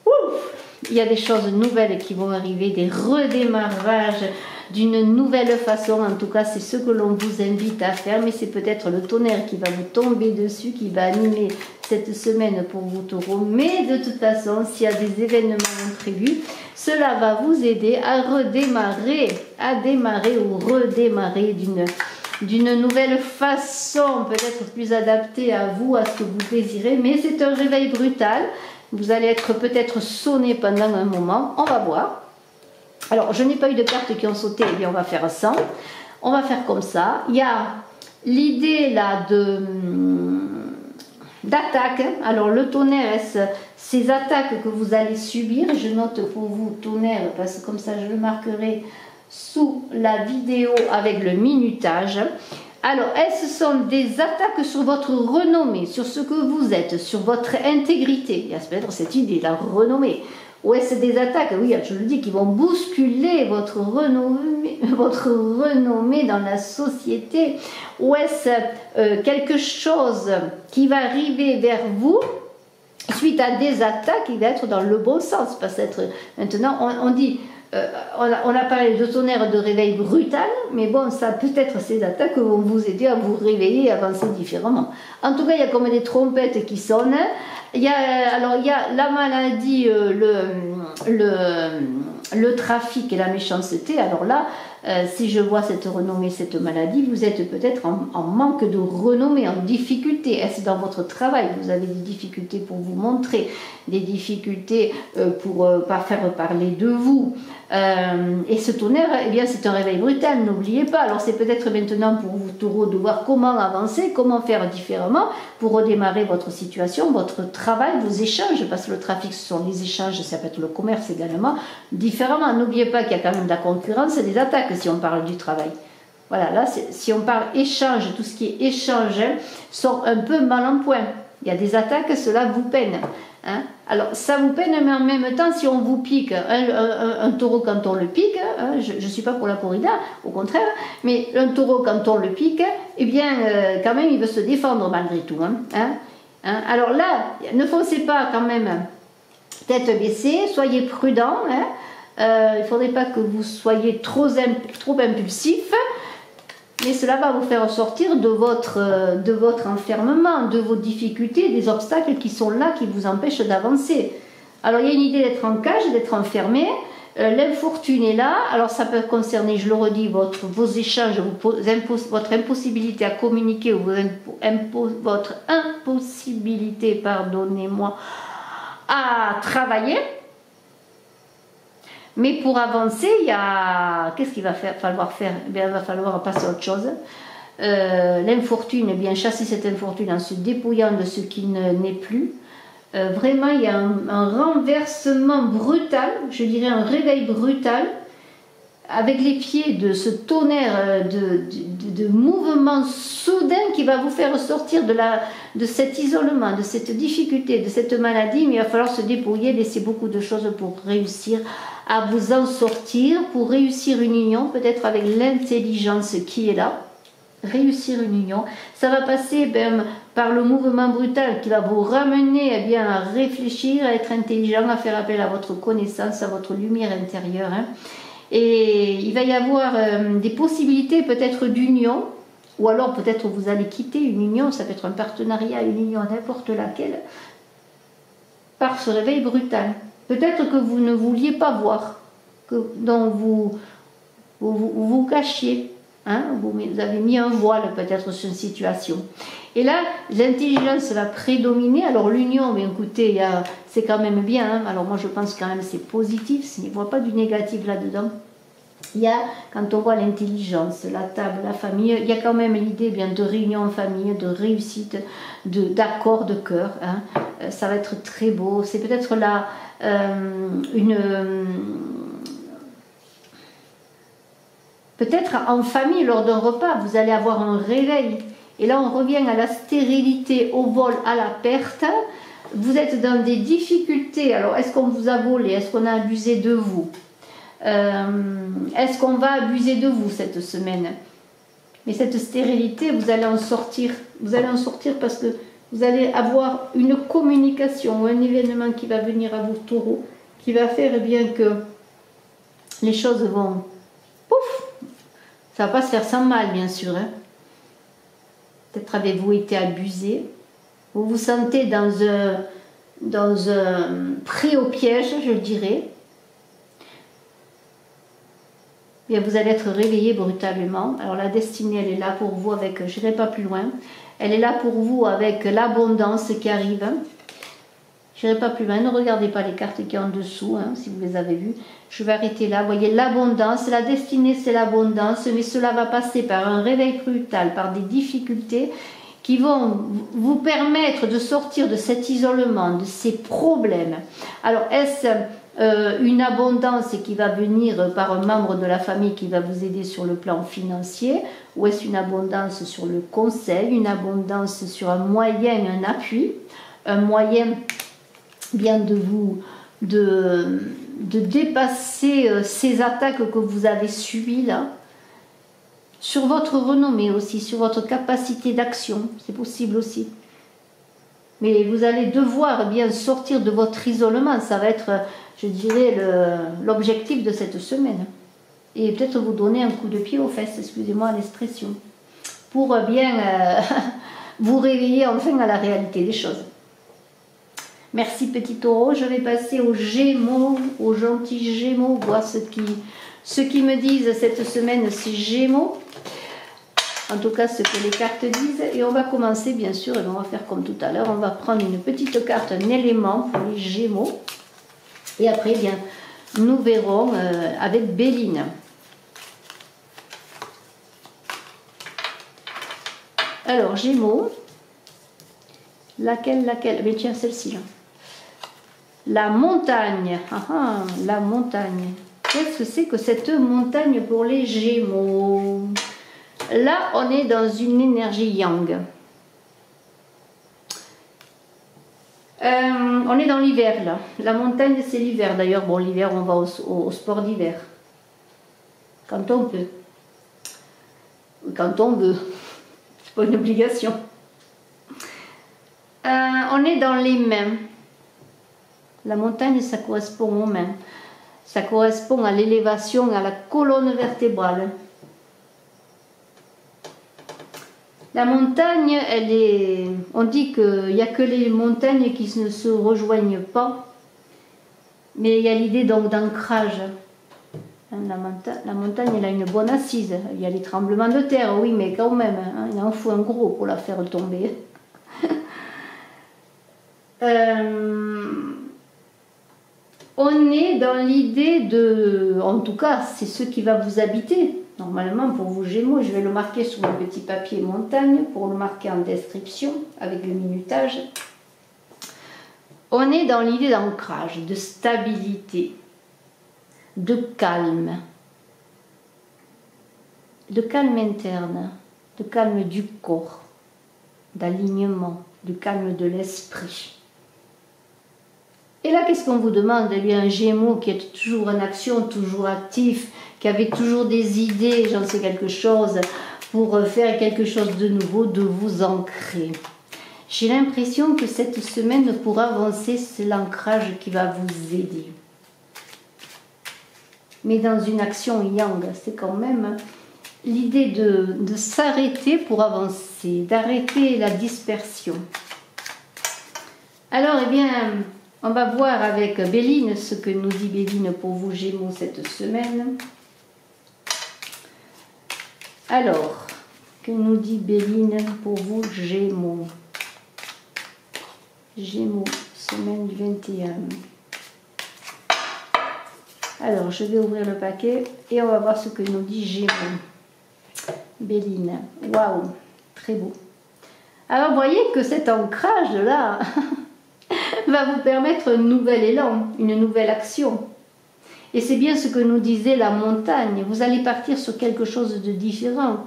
Ouf, il y a des choses nouvelles qui vont arriver, des redémarrages d'une nouvelle façon. En tout cas, c'est ce que l'on vous invite à faire, mais c'est peut-être le tonnerre qui va vous tomber dessus, qui va animer cette semaine pour vous taureaux. Mais de toute façon, s'il y a des événements imprévus, cela va vous aider à démarrer ou redémarrer d'une nouvelle façon, peut-être plus adaptée à vous, à ce que vous désirez. Mais c'est un réveil brutal. Vous allez être peut-être sonné pendant un moment. On va voir. Alors, je n'ai pas eu de cartes qui ont sauté, eh bien on va faire sans. On va faire comme ça. Il y a l'idée là d'attaque. Alors, le tonnerre, ces attaques que vous allez subir, je note pour vous tonnerre, parce que comme ça je le marquerai sous la vidéo avec le minutage. Alors, ce sont des attaques sur votre renommée, sur ce que vous êtes, sur votre intégrité. Il y a peut-être cette idée, la renommée. Ou est-ce des attaques, oui, je le dis, qui vont bousculer votre renommée dans la société? Ou est-ce quelque chose qui va arriver vers vous suite à des attaques qui va être dans le bon sens? Parce que maintenant, on dit, on a parlé de tonnerre de réveil brutal, mais bon, ça peut-être ces attaques vont vous aider à vous réveiller et avancer différemment. En tout cas, il y a comme des trompettes qui sonnent. Il y a la maladie, le trafic et la méchanceté. Alors là, si je vois cette renommée, cette maladie, vous êtes peut-être en manque de renommée, en difficulté. Est-ce dans votre travail? Vous avez des difficultés pour vous montrer, des difficultés pour pas faire parler de vous. Et ce tonnerre, eh bien, c'est un réveil brutal, n'oubliez pas. Alors c'est peut-être maintenant pour vous taureaux de voir comment avancer, comment faire différemment pour redémarrer votre situation, votre travail, vos échanges, parce que le trafic, ce sont les échanges, ça peut être le commerce également, différemment. N'oubliez pas qu'il y a quand même de la concurrence et des attaques si on parle du travail. Voilà, là, si on parle échange, tout ce qui est échange, sont un peu mal en point. Il y a des attaques, cela vous peine. Hein. Alors, ça vous peine, mais en même temps, si on vous pique, un taureau, quand on le pique, hein, je ne suis pas pour la corrida, au contraire, mais un taureau, quand on le pique, eh bien, quand même, il veut se défendre malgré tout. Hein. Alors là, ne foncez pas quand même tête baissée, soyez prudent. Hein. Il ne faudrait pas que vous soyez trop impulsif. Mais cela va vous faire sortir de votre enfermement, de vos difficultés, des obstacles qui sont là, qui vous empêchent d'avancer. Alors il y a une idée d'être en cage, d'être enfermé. L'infortune est là. Alors ça peut concerner, je le redis, vos échanges, votre impossibilité à communiquer ou votre impossibilité, pardonnez-moi, à travailler. Mais pour avancer, il y a... Qu'est-ce qu'il va falloir faire? Eh bien, il va falloir passer à autre chose. L'infortune, eh bien, chasser cette infortune en se dépouillant de ce qui n'est plus. Vraiment, il y a un renversement brutal, je dirais un réveil brutal, avec les pieds de ce tonnerre de mouvement soudain qui va vous faire sortir de cet isolement, de cette difficulté, de cette maladie. Mais il va falloir se dépouiller, laisser beaucoup de choses pour réussir à vous en sortir, pour réussir une union, peut-être avec l'intelligence qui est là. Réussir une union, ça va passer par le mouvement brutal qui va vous ramener bien, à réfléchir, à être intelligent, à faire appel à votre connaissance, à votre lumière intérieure. Hein. Et il va y avoir des possibilités peut-être d'union, ou alors peut-être vous allez quitter une union, ça peut être un partenariat, une union, n'importe laquelle, par ce réveil brutal. Peut-être que vous ne vouliez pas voir, dont vous cachiez, hein, vous avez mis un voile peut-être sur une situation. Et là, l'intelligence va prédominer. Alors l'union, mais écoutez, c'est quand même bien. Hein. Alors moi je pense quand même c'est positif, je ne vois pas du négatif là-dedans. Il y a, quand on voit l'intelligence, la table, la famille, il y a quand même l'idée bien de réunion en famille, de réussite, d'accord de cœur. Hein. Ça va être très beau. C'est peut-être là peut-être en famille, lors d'un repas, vous allez avoir un réveil. Et là, on revient à la stérilité, au vol, à la perte. Vous êtes dans des difficultés. Alors, est-ce qu'on vous a volé? Est-ce qu'on a abusé de vous? Est-ce qu'on va abuser de vous cette semaine? Mais cette stérilité, vous allez en sortir. Vous allez en sortir parce que vous allez avoir une communication ou un événement qui va venir à vous, taureau, qui va faire bien que les choses vont... Pouf! Ça ne va pas se faire sans mal, bien sûr. Hein. Peut-être avez-vous été abusé. Vous vous sentez dans un pris au piège, je dirais. Et vous allez être réveillé brutalement. Alors la destinée, elle est là pour vous avec, je n'irai pas plus loin, elle est là pour vous avec l'abondance qui arrive. Je n'irai pas plus loin, ne regardez pas les cartes qui sont en dessous, hein, si vous les avez vues. Je vais arrêter là, vous voyez l'abondance, la destinée c'est l'abondance, mais cela va passer par un réveil brutal, par des difficultés qui vont vous permettre de sortir de cet isolement, de ces problèmes. Alors est-ce une abondance qui va venir par un membre de la famille qui va vous aider sur le plan financier, ou est-ce une abondance sur le conseil, une abondance sur un moyen, un appui, un moyen bien de dépasser ces attaques que vous avez subies là, sur votre renommée aussi, sur votre capacité d'action, c'est possible aussi. Mais vous allez devoir bien sortir de votre isolement, ça va être, je dirais, l'objectif de cette semaine. Et peut-être vous donner un coup de pied aux fesses, excusez-moi l'expression, pour bien vous réveiller enfin à la réalité des choses. Merci petit taureau, je vais passer aux Gémeaux, aux gentils Gémeaux, voir ce qui me disent cette semaine ces Gémeaux. En tout cas, ce que les cartes disent. Et on va commencer, bien sûr, et on va faire comme tout à l'heure. On va prendre une petite carte, un élément pour les Gémeaux. Et après, bien, nous verrons avec Béline. Alors, Gémeaux, Laquelle? Mais tiens, celle-ci, là. La montagne. Ah, ah, la montagne. Qu'est-ce que c'est que cette montagne pour les Gémeaux? Là, on est dans une énergie yang. On est dans l'hiver, là. La montagne, c'est l'hiver. D'ailleurs, bon, l'hiver, on va au sport d'hiver. Quand on peut. Quand on veut. C'est pas une obligation. On est dans les mains. La montagne, ça correspond aux mains. Ça correspond à l'élévation, à la colonne vertébrale. La montagne, elle est... On dit qu'il n'y a que les montagnes qui ne se rejoignent pas. Mais il y a l'idée donc d'ancrage. La montagne, elle a une bonne assise. Il y a les tremblements de terre, oui, mais quand même, hein, il en faut un gros pour la faire tomber. On est dans l'idée de... En tout cas, c'est ce qui va vous habiter. Normalement, pour vous Gémeaux, je vais le marquer sur un petit papier montagne pour le marquer en description avec le minutage. On est dans l'idée d'ancrage, de stabilité, de calme interne, de calme du corps, d'alignement, du calme de l'esprit. Et là, qu'est-ce qu'on vous demande? Eh bien, un Gémeaux qui est toujours en action, toujours actif, qui avait toujours des idées, j'en sais quelque chose, pour faire quelque chose de nouveau, de vous ancrer. J'ai l'impression que cette semaine, pour avancer, c'est l'ancrage qui va vous aider. Mais dans une action yang, c'est quand même l'idée de s'arrêter pour avancer, d'arrêter la dispersion. Alors, eh bien... On va voir avec Béline ce que nous dit Béline pour vous Gémeaux cette semaine. Alors, que nous dit Béline pour vous Gémeaux? Gémeaux, semaine du 21. Alors, je vais ouvrir le paquet et on va voir ce que nous dit Gémeaux. Béline, waouh, très beau. Alors, vous voyez que cet ancrage-là... va vous permettre un nouvel élan, une nouvelle action. Et c'est bien ce que nous disait la montagne. Vous allez partir sur quelque chose de différent.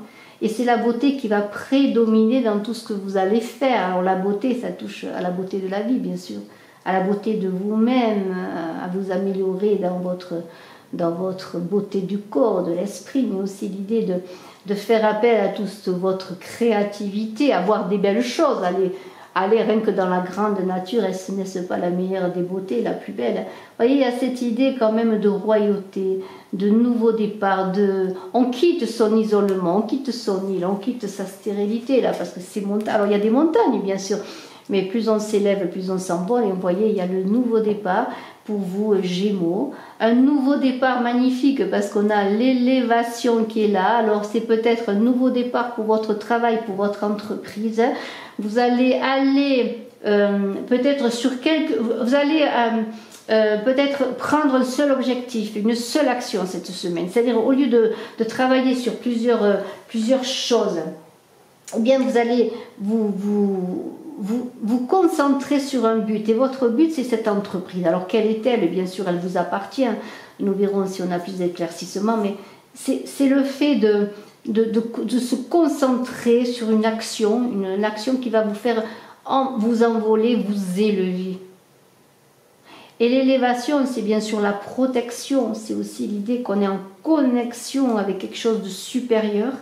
Et c'est la beauté qui va prédominer dans tout ce que vous allez faire. Alors la beauté, ça touche à la beauté de la vie, bien sûr. À la beauté de vous-même, à vous améliorer dans votre beauté du corps, de l'esprit, mais aussi l'idée de faire appel à toute votre créativité, à voir des belles choses, Allez, rien que dans la grande nature, n'est-ce pas la meilleure des beautés, la plus belle? Vous voyez, il y a cette idée quand même de royauté, de nouveau départ, on quitte son isolement, on quitte son île, on quitte sa stérilité, là, parce que c'est montagne. Alors, il y a des montagnes, bien sûr, mais plus on s'élève, plus on s'envole, et vous voyez, il y a le nouveau départ pour vous, Gémeaux. Un nouveau départ magnifique, parce qu'on a l'élévation qui est là. Alors, c'est peut-être un nouveau départ pour votre travail, pour votre entreprise. Vous allez aller peut-être sur quelques... Vous allez peut-être prendre un seul objectif, une seule action cette semaine. C'est-à-dire au lieu de travailler sur plusieurs choses, eh bien vous allez vous concentrer sur un but. Et votre but, c'est cette entreprise. Alors quelle est-elle? Bien sûr, elle vous appartient. Nous verrons si on a plus d'éclaircissement, mais c'est le fait de se concentrer sur une action qui va vous faire vous envoler, vous élever. Et l'élévation, c'est bien sûr la protection, c'est aussi l'idée qu'on est en connexion avec quelque chose de supérieur.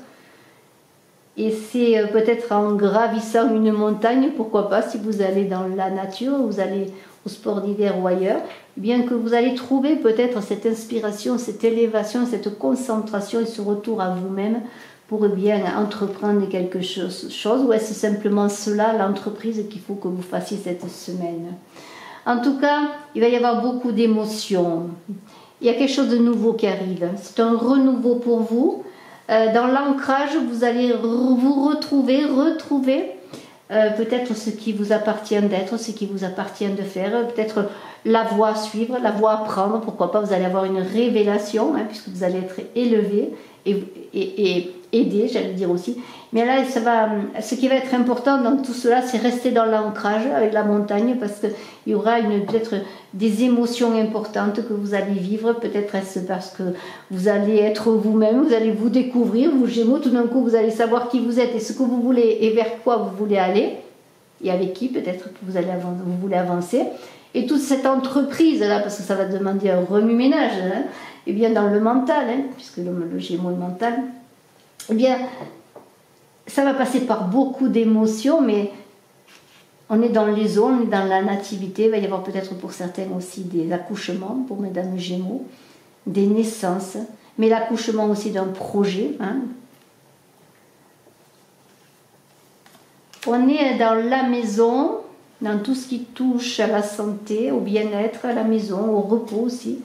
Et c'est peut-être en gravissant une montagne, pourquoi pas, si vous allez dans la nature, vous allez au sport d'hiver ou ailleurs, bien que vous allez trouver peut-être cette inspiration, cette élévation, cette concentration et ce retour à vous-même pour bien entreprendre quelque chose. Ou est-ce simplement cela, l'entreprise qu'il faut que vous fassiez cette semaine? En tout cas, il va y avoir beaucoup d'émotions. Il y a quelque chose de nouveau qui arrive. C'est un renouveau pour vous. Dans l'ancrage, vous allez vous retrouver peut-être ce qui vous appartient d'être, ce qui vous appartient de faire, peut-être la voie à suivre, la voie à prendre, pourquoi pas, vous allez avoir une révélation, puisque vous allez être élevé, et aider, j'allais dire aussi. Mais là, ce qui va être important dans tout cela, c'est rester dans l'ancrage avec la montagne, parce qu'il y aura peut-être des émotions importantes que vous allez vivre. Peut-être est-ce parce que vous allez être vous-même, vous allez vous découvrir, vous Gémeaux, tout d'un coup vous allez savoir qui vous êtes et ce que vous voulez et vers quoi vous voulez aller, et avec qui peut-être que vous voulez avancer. Et toute cette entreprise-là, parce que ça va demander un remue-ménage, hein, et bien dans le mental, hein, puisque le Gémeaux est mental, eh bien, ça va passer par beaucoup d'émotions, mais on est dans les eaux, on est dans la nativité. Il va y avoir peut-être pour certains aussi des accouchements, pour Mesdames Gémeaux, des naissances, mais l'accouchement aussi d'un projet. Hein. On est dans la maison, dans tout ce qui touche à la santé, au bien-être, à la maison, au repos aussi.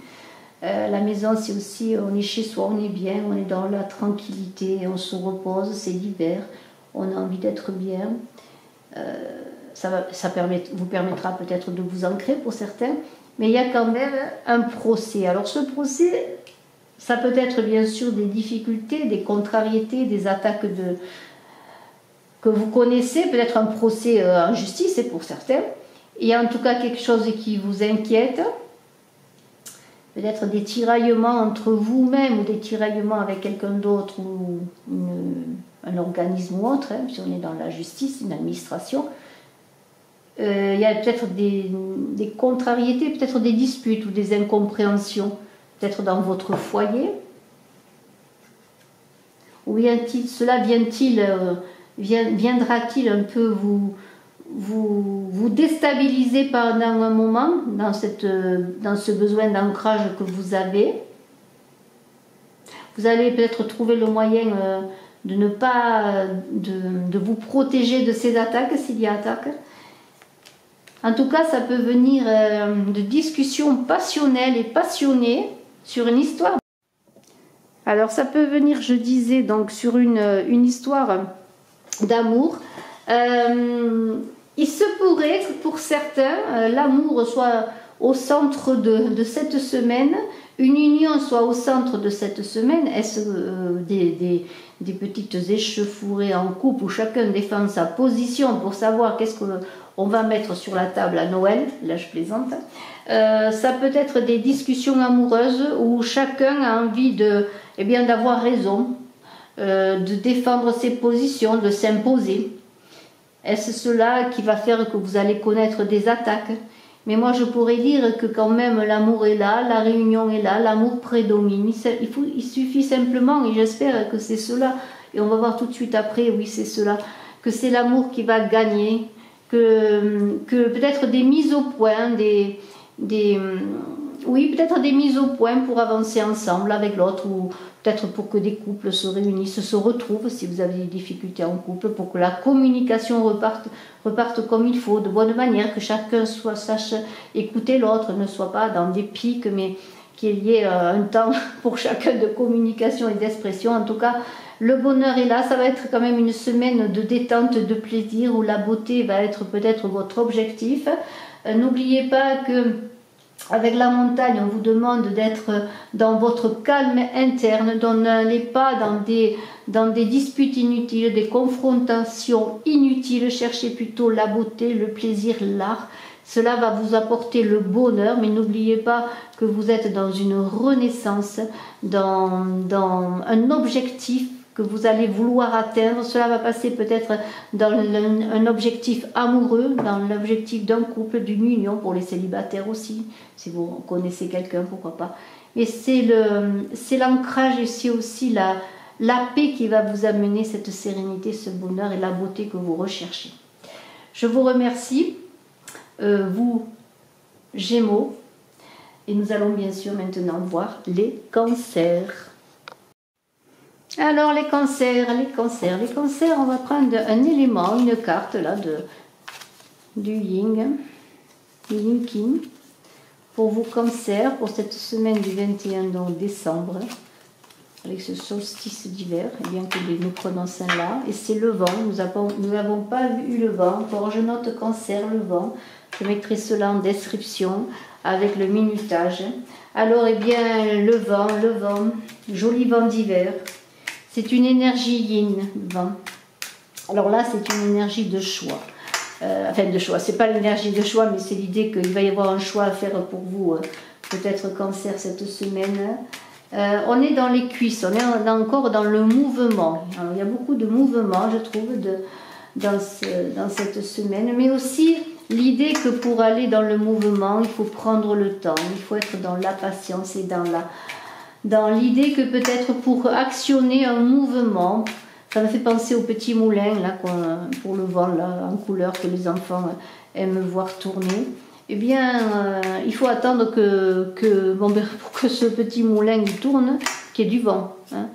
La maison, c'est aussi, on est chez soi, on est bien, on est dans la tranquillité, on se repose, c'est l'hiver, on a envie d'être bien. Ça vous permettra peut-être de vous ancrer pour certains, mais il y a quand même un procès. Alors ce procès, ça peut être bien sûr des difficultés, des contrariétés, des attaques que vous connaissez, peut-être un procès en justice pour certains. Il y a en tout cas quelque chose qui vous inquiète. Peut-être des tiraillements entre vous-même ou des tiraillements avec quelqu'un d'autre ou un organisme ou autre, hein, si on est dans la justice, une administration. Il y a peut-être des contrariétés, peut-être des disputes ou des incompréhensions, peut-être dans votre foyer. Ou cela viendra-t-il un peu vous déstabiliser pendant un moment dans ce besoin d'ancrage que vous avez. Vous allez peut-être trouver le moyen de vous protéger de ces attaques, s'il y a attaque. En tout cas, ça peut venir de discussions passionnelles et passionnées sur une histoire. Alors ça peut venir, je disais, donc sur une histoire d'amour. Il se pourrait que pour certains, l'amour soit au centre de cette semaine, une union soit au centre de cette semaine. Est-ce des petites échauffourées en couple où chacun défend sa position pour savoir qu'est-ce qu'on va mettre sur la table à Noël? Là, je plaisante. Ça peut être des discussions amoureuses où chacun a envie d'avoir raison, de défendre ses positions, de s'imposer. Est-ce cela qui va faire que vous allez connaître des attaques? Mais moi je pourrais dire que quand même l'amour est là, la réunion est là, l'amour prédomine. Il suffit simplement, et j'espère que c'est cela, et on va voir tout de suite après, oui c'est cela, que c'est l'amour qui va gagner, que peut-être des mises au point, peut-être des mises au point pour avancer ensemble avec l'autre, ou peut-être pour que des couples se réunissent, se retrouvent si vous avez des difficultés en couple, pour que la communication reparte comme il faut, de bonne manière, que chacun sache écouter l'autre, ne soit pas dans des pics, mais qu'il y ait un temps pour chacun de communication et d'expression. En tout cas, le bonheur est là, ça va être quand même une semaine de détente, de plaisir, où la beauté va être peut-être votre objectif. N'oubliez pas que avec la montagne, on vous demande d'être dans votre calme interne, de n'allez pas dans des disputes inutiles, des confrontations inutiles. Cherchez plutôt la beauté, le plaisir, l'art. Cela va vous apporter le bonheur, mais n'oubliez pas que vous êtes dans une renaissance, dans un objectif que vous allez vouloir atteindre. Cela va passer peut-être dans un objectif amoureux, dans l'objectif d'un couple, d'une union, pour les célibataires aussi. Si vous connaissez quelqu'un, pourquoi pas. Et c'est l'ancrage et c'est aussi la paix qui va vous amener cette sérénité, ce bonheur et la beauté que vous recherchez. Je vous remercie, vous Gémeaux, et nous allons bien sûr maintenant voir les cancers. Alors les cancers, on va prendre un élément, une carte là du Yin King, pour vos cancers, pour cette semaine du 21 décembre, avec ce solstice d'hiver, et bien que nous prenons ça là, et c'est le vent, nous n'avons pas eu le vent, encore je note cancer, le vent, je mettrai cela en description avec le minutage. Alors eh bien le vent, joli vent d'hiver, C'est une énergie yin, le vent. Alors là, c'est une énergie de choix. Enfin, de choix. C'est pas l'énergie de choix, mais c'est l'idée qu'il va y avoir un choix à faire pour vous, peut-être Cancer cette semaine. On est dans les cuisses, on est encore dans le mouvement. Alors, il y a beaucoup de mouvements, je trouve, dans cette semaine, mais aussi l'idée que pour aller dans le mouvement, il faut prendre le temps, il faut être dans la patience et dans l'idée que peut-être pour actionner un mouvement, ça me fait penser au petit moulin là, pour le vent là, en couleur que les enfants aiment voir tourner. Eh bien, il faut attendre pour que ce petit moulin il tourne, qu'il y ait du vent. Hein.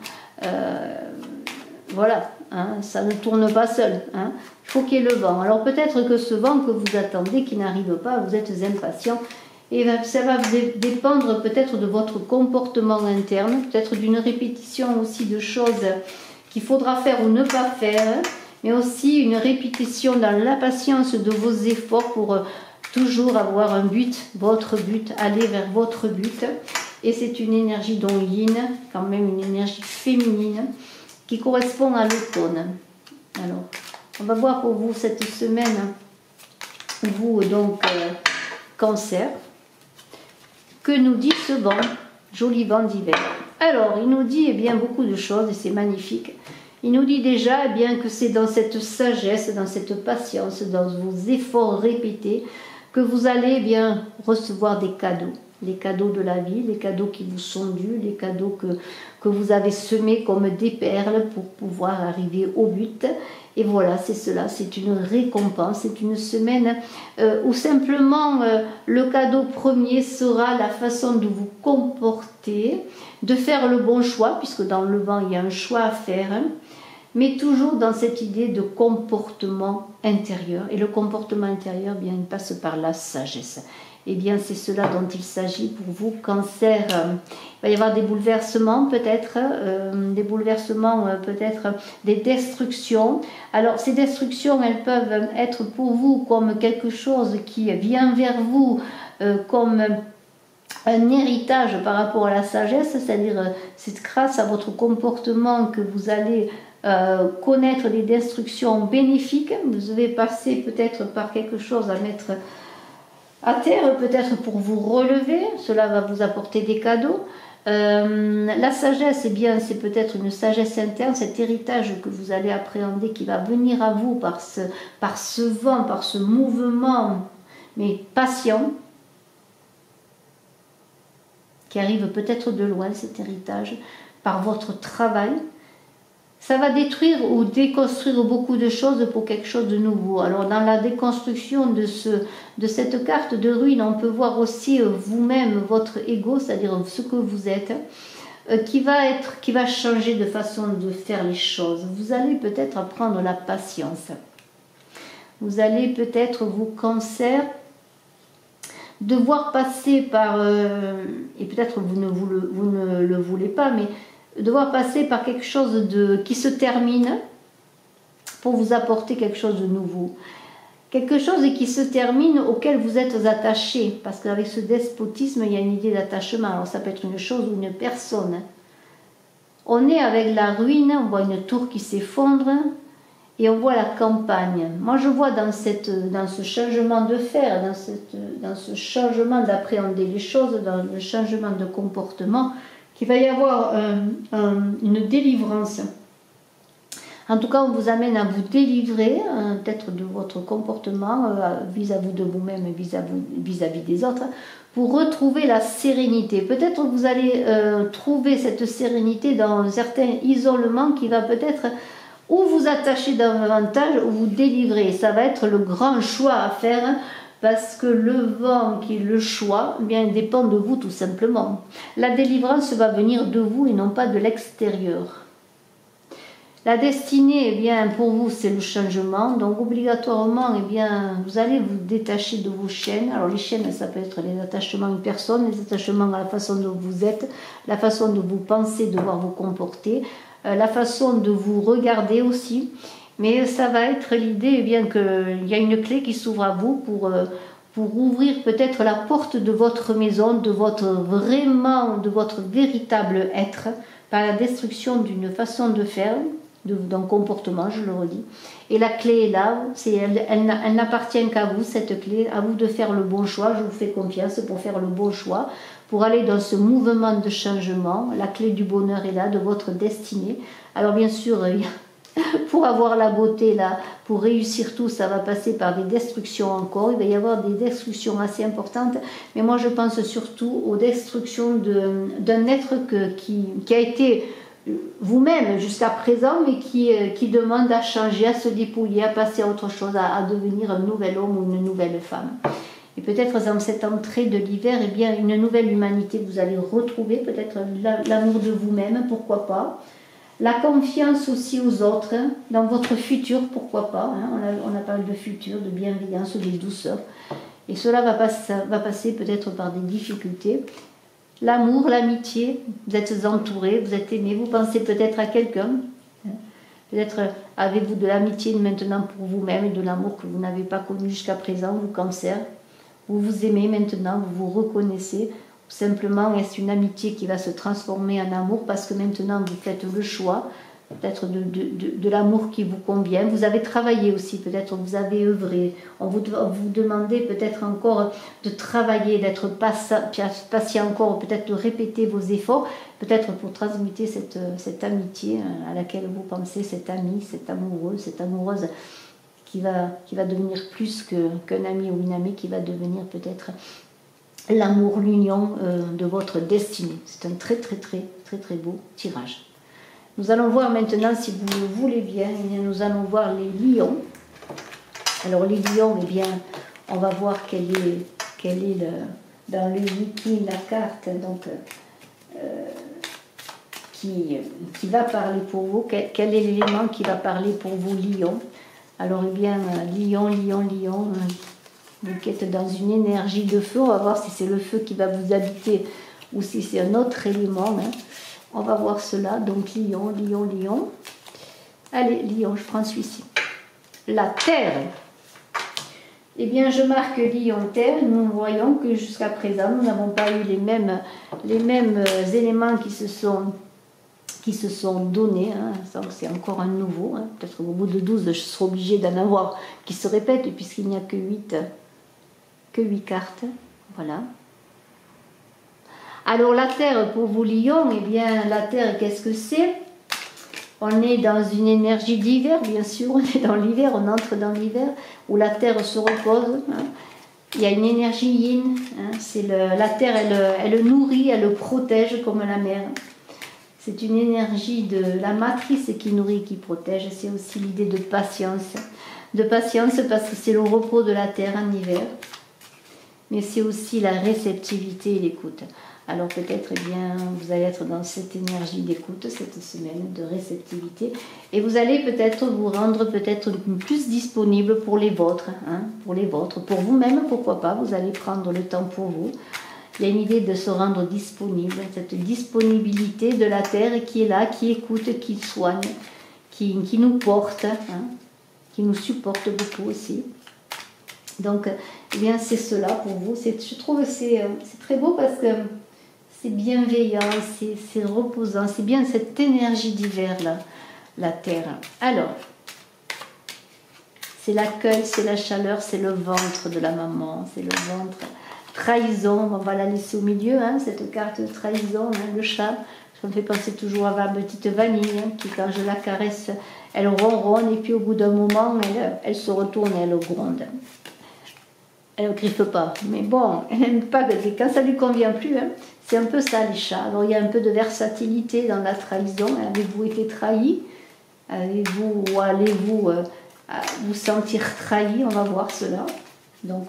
Voilà, hein, ça ne tourne pas seul. Hein. Il faut qu'il y ait le vent. Alors peut-être que ce vent que vous attendez, qui n'arrive pas, vous êtes impatient. Et ça va dépendre peut-être de votre comportement interne, peut-être d'une répétition aussi de choses qu'il faudra faire ou ne pas faire, mais aussi une répétition dans la patience de vos efforts pour toujours avoir un but, votre but, aller vers votre but. Et c'est une énergie donc yin, quand même une énergie féminine, qui correspond à l'automne. Alors, on va voir pour vous cette semaine, vous donc Cancer, que nous dit ce vent, joli vent d'hiver. Alors, il nous dit bien beaucoup de choses et c'est magnifique. Il nous dit déjà bien que c'est dans cette sagesse, dans cette patience, dans vos efforts répétés, que vous allez bien recevoir des cadeaux. Les cadeaux de la vie, les cadeaux qui vous sont dus, les cadeaux que vous avez semés comme des perles pour pouvoir arriver au but. Et voilà, c'est cela, c'est une récompense, c'est une semaine où simplement le cadeau premier sera la façon de vous comporter, de faire le bon choix, puisque dans le vent il y a un choix à faire, hein, mais toujours dans cette idée de comportement intérieur. Et le comportement intérieur, bien, il passe par la sagesse. Eh bien, c'est cela dont il s'agit pour vous, Cancer. Il va y avoir des bouleversements, peut-être, des destructions. Alors, ces destructions, elles peuvent être pour vous comme quelque chose qui vient vers vous, comme un héritage par rapport à la sagesse, c'est-à-dire c'est grâce à votre comportement que vous allez connaître des destructions bénéfiques. Vous devez passer peut-être par quelque chose à mettre à terre, peut-être pour vous relever, cela va vous apporter des cadeaux. La sagesse, eh bien, c'est peut-être une sagesse interne, cet héritage que vous allez appréhender qui va venir à vous par ce vent, par ce mouvement, mais patient, qui arrive peut-être de loin, cet héritage, par votre travail. Ça va détruire ou déconstruire beaucoup de choses pour quelque chose de nouveau. Alors dans la déconstruction de cette carte de ruine, on peut voir aussi vous-même, votre ego, c'est-à-dire ce que vous êtes, qui va changer de façon de faire les choses. Vous allez peut-être apprendre la patience. Vous allez peut-être, vous Cancer, devoir passer par, et peut-être vous ne le voulez pas, mais devoir passer par quelque chose qui se termine pour vous apporter quelque chose de nouveau. Quelque chose qui se termine auquel vous êtes attaché. Parce qu'avec ce despotisme, il y a une idée d'attachement. Alors ça peut être une chose ou une personne. On est avec la ruine, on voit une tour qui s'effondre et on voit la campagne. Moi je vois dans ce changement de faire, dans ce changement d'appréhender les choses, dans le changement de comportement, qu'il va y avoir une délivrance. En tout cas, on vous amène à vous délivrer, peut-être de votre comportement vis-à-vis de vous-même et vis-à-vis des autres, pour retrouver la sérénité. Peut-être que vous allez trouver cette sérénité dans un certain isolement qui va peut-être ou vous attacher davantage ou vous délivrer. Ça va être le grand choix à faire. Parce que le vent qui est le choix, eh bien, dépend de vous tout simplement. La délivrance va venir de vous et non pas de l'extérieur. La destinée, eh bien, pour vous, c'est le changement. Donc, obligatoirement, eh bien, vous allez vous détacher de vos chaînes. Alors, les chaînes, ça peut être les attachements à une personne, les attachements à la façon dont vous êtes, la façon dont vous pensez devoir vous comporter, la façon de vous regarder aussi. Mais ça va être l'idée, eh bien, qu'il y a une clé qui s'ouvre à vous pour ouvrir peut-être la porte de votre maison, de votre véritable être, par la destruction d'une façon de faire, d'un comportement, je le redis. Et la clé est là, elle n'appartient qu'à vous, cette clé, à vous de faire le bon choix. Je vous fais confiance pour faire le bon choix, pour aller dans ce mouvement de changement. La clé du bonheur est là, de votre destinée. Alors bien sûr, pour avoir la beauté là, pour réussir tout, ça va passer par des destructions encore. Il va y avoir des destructions assez importantes, mais moi je pense surtout aux destructions d'un être qui a été vous-même jusqu'à présent, mais qui demande à changer, à se dépouiller, à passer à autre chose, à devenir un nouvel homme ou une nouvelle femme. Et peut-être dans cette entrée de l'hiver, eh bien, une nouvelle humanité, vous allez retrouver peut-être l'amour de vous-même, pourquoi pas. La confiance aussi aux autres, hein, dans votre futur, pourquoi pas. Hein, on a parlé de futur, de bienveillance, de douceur. Et cela va passer peut-être par des difficultés. L'amour, l'amitié, vous êtes entouré, vous êtes aimé, vous pensez peut-être à quelqu'un. Peut-être avez-vous de l'amitié maintenant pour vous-même et de l'amour que vous n'avez pas connu jusqu'à présent, vous cancer. Vous vous aimez maintenant, vous vous reconnaissez. Ou simplement, est-ce une amitié qui va se transformer en amour parce que maintenant vous faites le choix peut-être de l'amour qui vous convient. Vous avez travaillé aussi, peut-être vous avez œuvré. On vous demandez peut-être encore de travailler, d'être patient encore, peut-être de répéter vos efforts, peut-être pour transmuter cette amitié à laquelle vous pensez, cet ami, cet amoureux, cette amoureuse qui va devenir plus qu'un ami ou une amie, qui va devenir peut-être l'amour, l'union de votre destinée. C'est un très très très très très beau tirage. Nous allons voir maintenant, si vous le voulez bien, nous allons voir les lions. Alors les lions, eh bien, on va voir quelle est dans le wiki la carte donc, qui va parler pour vous. Quel est l'élément qui va parler pour vous, lion? Alors eh bien, lion, vous qui êtes dans une énergie de feu, on va voir si c'est le feu qui va vous habiter ou si c'est un autre élément. Hein. On va voir cela. Donc lion. Allez, lion, je prends celui-ci. La terre. Eh bien, je marque lion terre. Nous voyons que jusqu'à présent, nous n'avons pas eu les mêmes éléments qui se sont donnés. Hein. Donc c'est encore un nouveau. Hein. Peut-être qu'au bout de 12, je serai obligée d'en avoir qui se répètent puisqu'il n'y a que 8 cartes. Voilà. Alors la terre pour vous lions, eh bien la terre qu'est-ce que c'est? On est dans une énergie d'hiver, bien sûr, on est dans l'hiver, on entre dans l'hiver où la terre se repose. Hein. Il y a une énergie yin, hein. La terre elle nourrit, elle protège comme la mer. C'est une énergie de la matrice qui nourrit, qui protège. C'est aussi l'idée de patience. De patience parce que c'est le repos de la terre en hiver. Mais c'est aussi la réceptivité et l'écoute. Alors peut-être, eh bien, vous allez être dans cette énergie d'écoute cette semaine, de réceptivité. Et vous allez peut-être vous rendre peut-être plus disponible pour les vôtres. Hein, pour les vôtres. Pour vous-même, pourquoi pas, vous allez prendre le temps pour vous. Il y a une idée de se rendre disponible, cette disponibilité de la terre qui est là, qui écoute, qui soigne, qui nous porte, hein, qui nous supporte beaucoup aussi. Donc, eh bien, c'est cela pour vous. Je trouve que c'est très beau parce que c'est bienveillant, c'est reposant, c'est bien cette énergie d'hiver là, la terre. Alors, c'est l'accueil, c'est la chaleur, c'est le ventre de la maman, c'est le ventre. Trahison, on va la laisser au milieu, hein, cette carte de trahison, hein, le chat. Ça me fait penser toujours à ma petite Vanille, hein, qui quand je la caresse, elle ronronne et puis au bout d'un moment, elle se retourne et elle gronde. Elle ne griffe pas, mais bon, elle n'aime pas quand ça lui convient plus. Hein, c'est un peu ça les chats. Alors il y a un peu de versatilité dans la trahison. Avez-vous été trahi? Avez-vous ou allez-vous vous sentir trahi? On va voir cela. Donc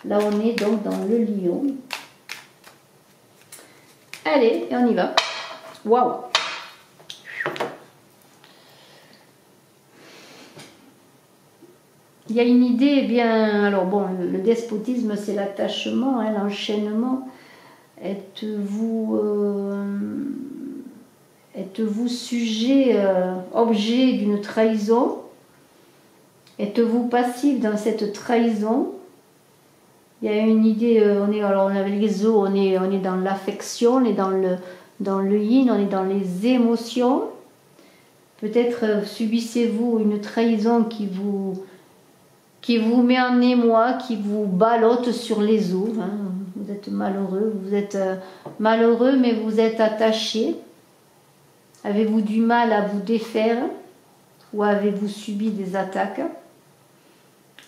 là on est donc dans le lion. Allez, et on y va. Waouh! Il y a une idée, eh bien, alors bon, le despotisme c'est l'attachement, hein, l'enchaînement. Êtes-vous sujet, objet d'une trahison? Êtes-vous passif dans cette trahison? Il y a une idée, alors on avait les os, on est dans l'affection, on est dans le yin, on est dans les émotions. Peut-être subissez-vous une trahison qui vous met en émoi, qui vous ballotte sur les os. Hein. Vous êtes malheureux, mais vous êtes attaché. Avez-vous du mal à vous défaire ou avez-vous subi des attaques?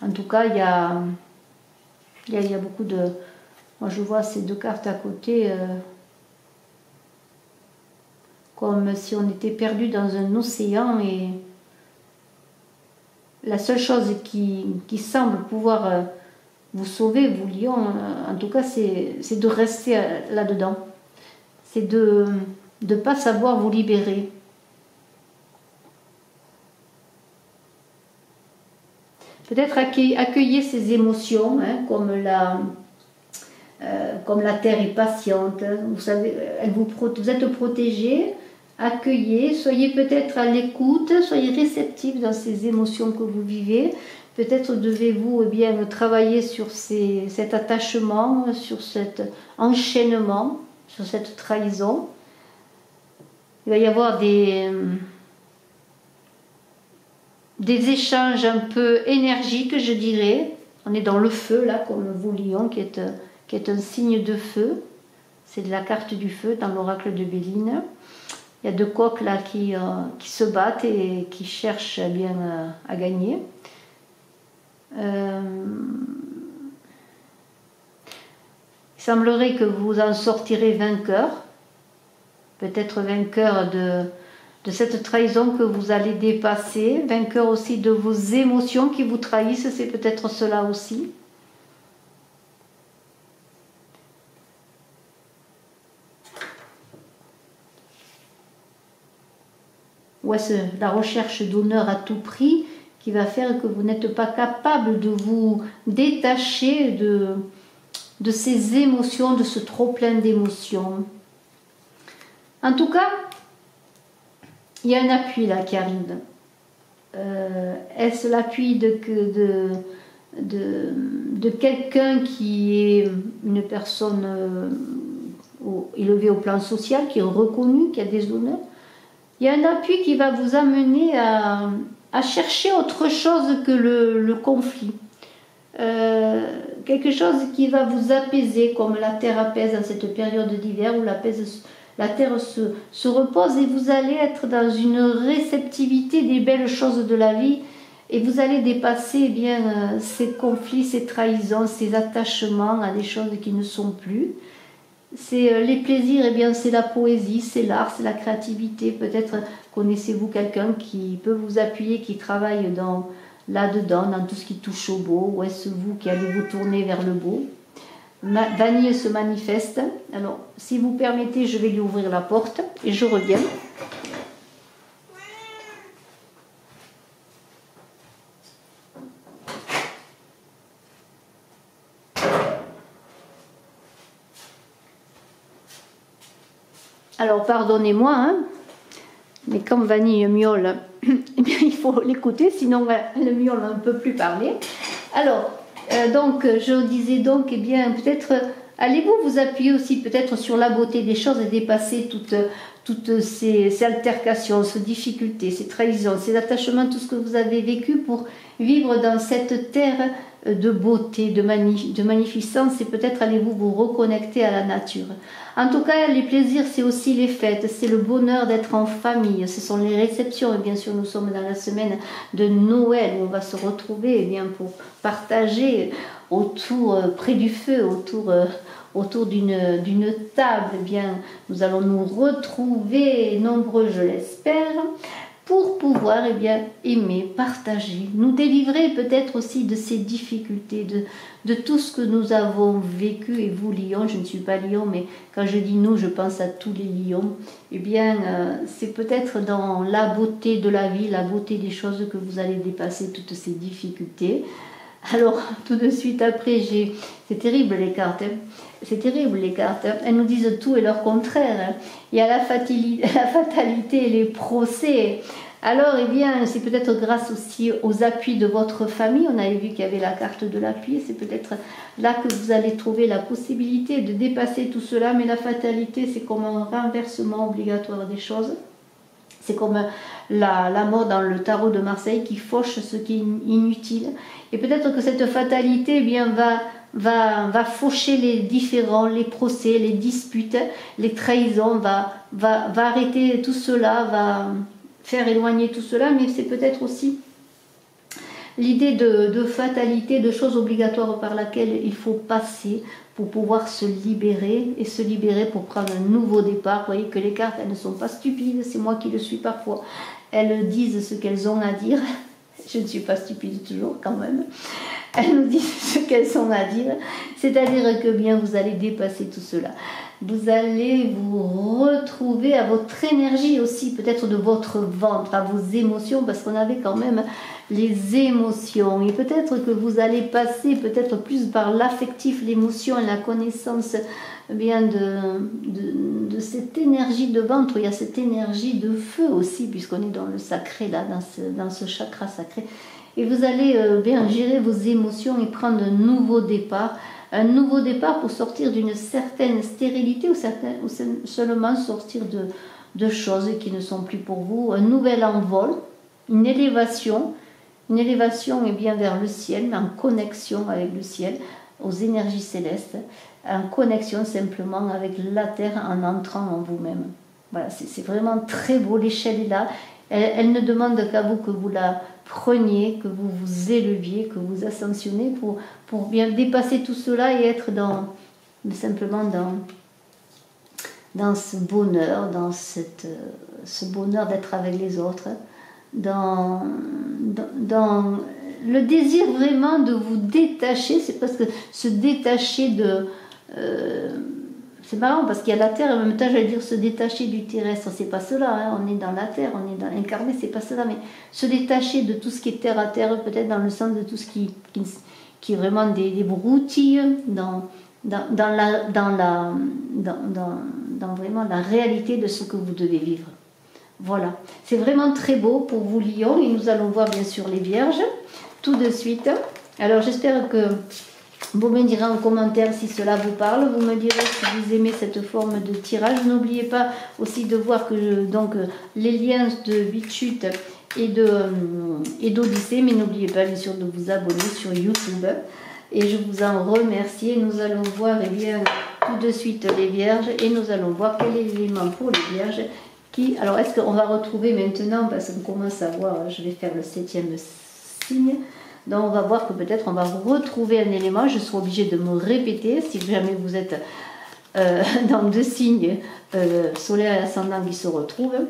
En tout cas, il y a beaucoup de... Moi, je vois ces deux cartes à côté comme si on était perdu dans un océan et la seule chose qui semble pouvoir vous sauver, vous lions, en tout cas, c'est de rester là-dedans. C'est de ne pas savoir vous libérer. Peut-être accueillir ces émotions, hein, comme la terre est patiente. Vous savez, vous êtes protégé. Accueillez, soyez peut-être à l'écoute, soyez réceptif dans ces émotions que vous vivez. Peut-être devez-vous bien travailler sur cet attachement, sur cet enchaînement, sur cette trahison. Il va y avoir des échanges un peu énergiques, je dirais. On est dans le feu, là, comme vous, Lion, qui est un signe de feu. C'est de la carte du feu dans l'oracle de Béline. Il y a deux coqs là qui se battent et qui cherchent bien à gagner. Il semblerait que vous en sortirez vainqueur. Peut-être vainqueur de cette trahison que vous allez dépasser. Vainqueur aussi de vos émotions qui vous trahissent. C'est peut-être cela aussi. Ou est-ce la recherche d'honneur à tout prix qui va faire que vous n'êtes pas capable de vous détacher de ces émotions, de ce trop-plein d'émotions? En tout cas, il y a un appui là qui arrive. Est-ce l'appui de quelqu'un qui est une personne élevée au plan social, qui est reconnue, qui a des honneurs? Il y a un appui qui va vous amener à chercher autre chose que le conflit. Quelque chose qui va vous apaiser, comme la terre apaise dans cette période d'hiver où la terre se repose et vous allez être dans une réceptivité des belles choses de la vie et vous allez dépasser ces conflits, ces trahisons, ces attachements à des choses qui ne sont plus. C'est les plaisirs, c'est la poésie, c'est l'art, c'est la créativité. Peut-être connaissez-vous quelqu'un qui peut vous appuyer, qui travaille là-dedans, dans tout ce qui touche au beau. Ou est-ce vous qui allez vous tourner vers le beau? Vanille se manifeste. Alors, si vous permettez, je vais lui ouvrir la porte et je reviens. Alors, pardonnez-moi, hein, mais comme Vanille miaule, eh bien, il faut l'écouter, sinon elle miaule, on ne peut plus parler. Alors, donc, je disais donc, peut-être, allez-vous vous appuyer aussi peut-être sur la beauté des choses et dépasser toutes ces altercations, ces difficultés, ces trahisons, ces attachements, tout ce que vous avez vécu pour vivre dans cette terre de beauté, de magnificence, et peut-être allez-vous vous reconnecter à la nature. En tout cas, les plaisirs, c'est aussi les fêtes, c'est le bonheur d'être en famille, ce sont les réceptions, et bien sûr nous sommes dans la semaine de Noël où on va se retrouver pour partager autour, près du feu, autour d'une table. Nous allons nous retrouver nombreux, je l'espère, pour pouvoir aimer, partager, nous délivrer peut-être aussi de ces difficultés, de tout ce que nous avons vécu. Et vous, Lion, je ne suis pas Lion, mais quand je dis nous, je pense à tous les lions. C'est peut-être dans la beauté de la vie, la beauté des choses que vous allez dépasser toutes ces difficultés. Alors, tout de suite après, c'est terrible les cartes, hein. C'est terrible les cartes, hein. Elles nous disent tout et leur contraire, hein. Il y a la fatalité et les procès. Alors, eh bien, c'est peut-être grâce aussi aux appuis de votre famille. On avait vu qu'il y avait la carte de l'appui. C'est peut-être là que vous allez trouver la possibilité de dépasser tout cela. Mais la fatalité, c'est comme un renversement obligatoire des choses. C'est comme la mort dans le tarot de Marseille qui fauche ce qui est inutile. Et peut-être que cette fatalité eh bien, va faucher les différends, les procès, les disputes, les trahisons, va arrêter tout cela, va faire éloigner tout cela, mais c'est peut-être aussi l'idée de fatalité, de choses obligatoires par laquelle il faut passer pour pouvoir se libérer, et se libérer pour prendre un nouveau départ. Vous voyez que les cartes, elles ne sont pas stupides, c'est moi qui le suis parfois. Elles disent ce qu'elles ont à dire. Je ne suis pas stupide toujours quand même. Elles nous disent ce qu'elles ont à dire, c'est-à-dire que bien vous allez dépasser tout cela. Vous allez vous retrouver à votre énergie aussi, peut-être de votre ventre, à vos émotions, parce qu'on avait quand même les émotions. Et peut-être que vous allez passer peut-être plus par l'affectif, l'émotion et la connaissance bien de cette énergie de ventre. Il y a cette énergie de feu aussi, puisqu'on est dans le sacré, là, dans ce chakra sacré. Et vous allez bien gérer vos émotions et prendre un nouveau départ. Un nouveau départ pour sortir d'une certaine stérilité ou seulement sortir de choses qui ne sont plus pour vous. Un nouvel envol, une élévation est bien vers le ciel, mais en connexion avec le ciel, aux énergies célestes, en connexion simplement avec la terre en entrant en vous-même. Voilà, c'est vraiment très beau, l'échelle est là. Elle ne demande qu'à vous que vous la preniez, que vous vous éleviez, que vous ascensionnez pour bien dépasser tout cela et être simplement dans ce bonheur, dans ce bonheur d'être avec les autres, dans le désir vraiment de vous détacher. C'est parce que se détacher c'est marrant parce qu'il y a la terre et en même temps j'allais dire se détacher du terrestre, c'est pas cela, hein. On est dans la terre, on est dans l'incarné, c'est pas cela, mais se détacher de tout ce qui est terre à terre, peut-être dans le sens de tout ce qui est vraiment des broutilles, dans vraiment la réalité de ce que vous devez vivre. Voilà, c'est vraiment très beau pour vous Lions, et nous allons voir bien sûr les Vierges tout de suite. Alors j'espère que vous me direz en commentaire si cela vous parle, vous me direz si vous aimez cette forme de tirage. N'oubliez pas aussi de voir que les liens de BitChute et d'Odyssée, mais n'oubliez pas bien sûr de vous abonner sur YouTube. Et je vous en remercie. Et nous allons voir bien, tout de suite les Vierges et nous allons voir quel est l'élément pour les Vierges. Alors est-ce qu'on va retrouver maintenant, parce qu'on commence à voir, je vais faire le 7e signe. Donc on va voir que peut-être on va retrouver un élément, je serai obligée de me répéter si jamais vous êtes dans 2 signes solaire et ascendant qui se retrouvent,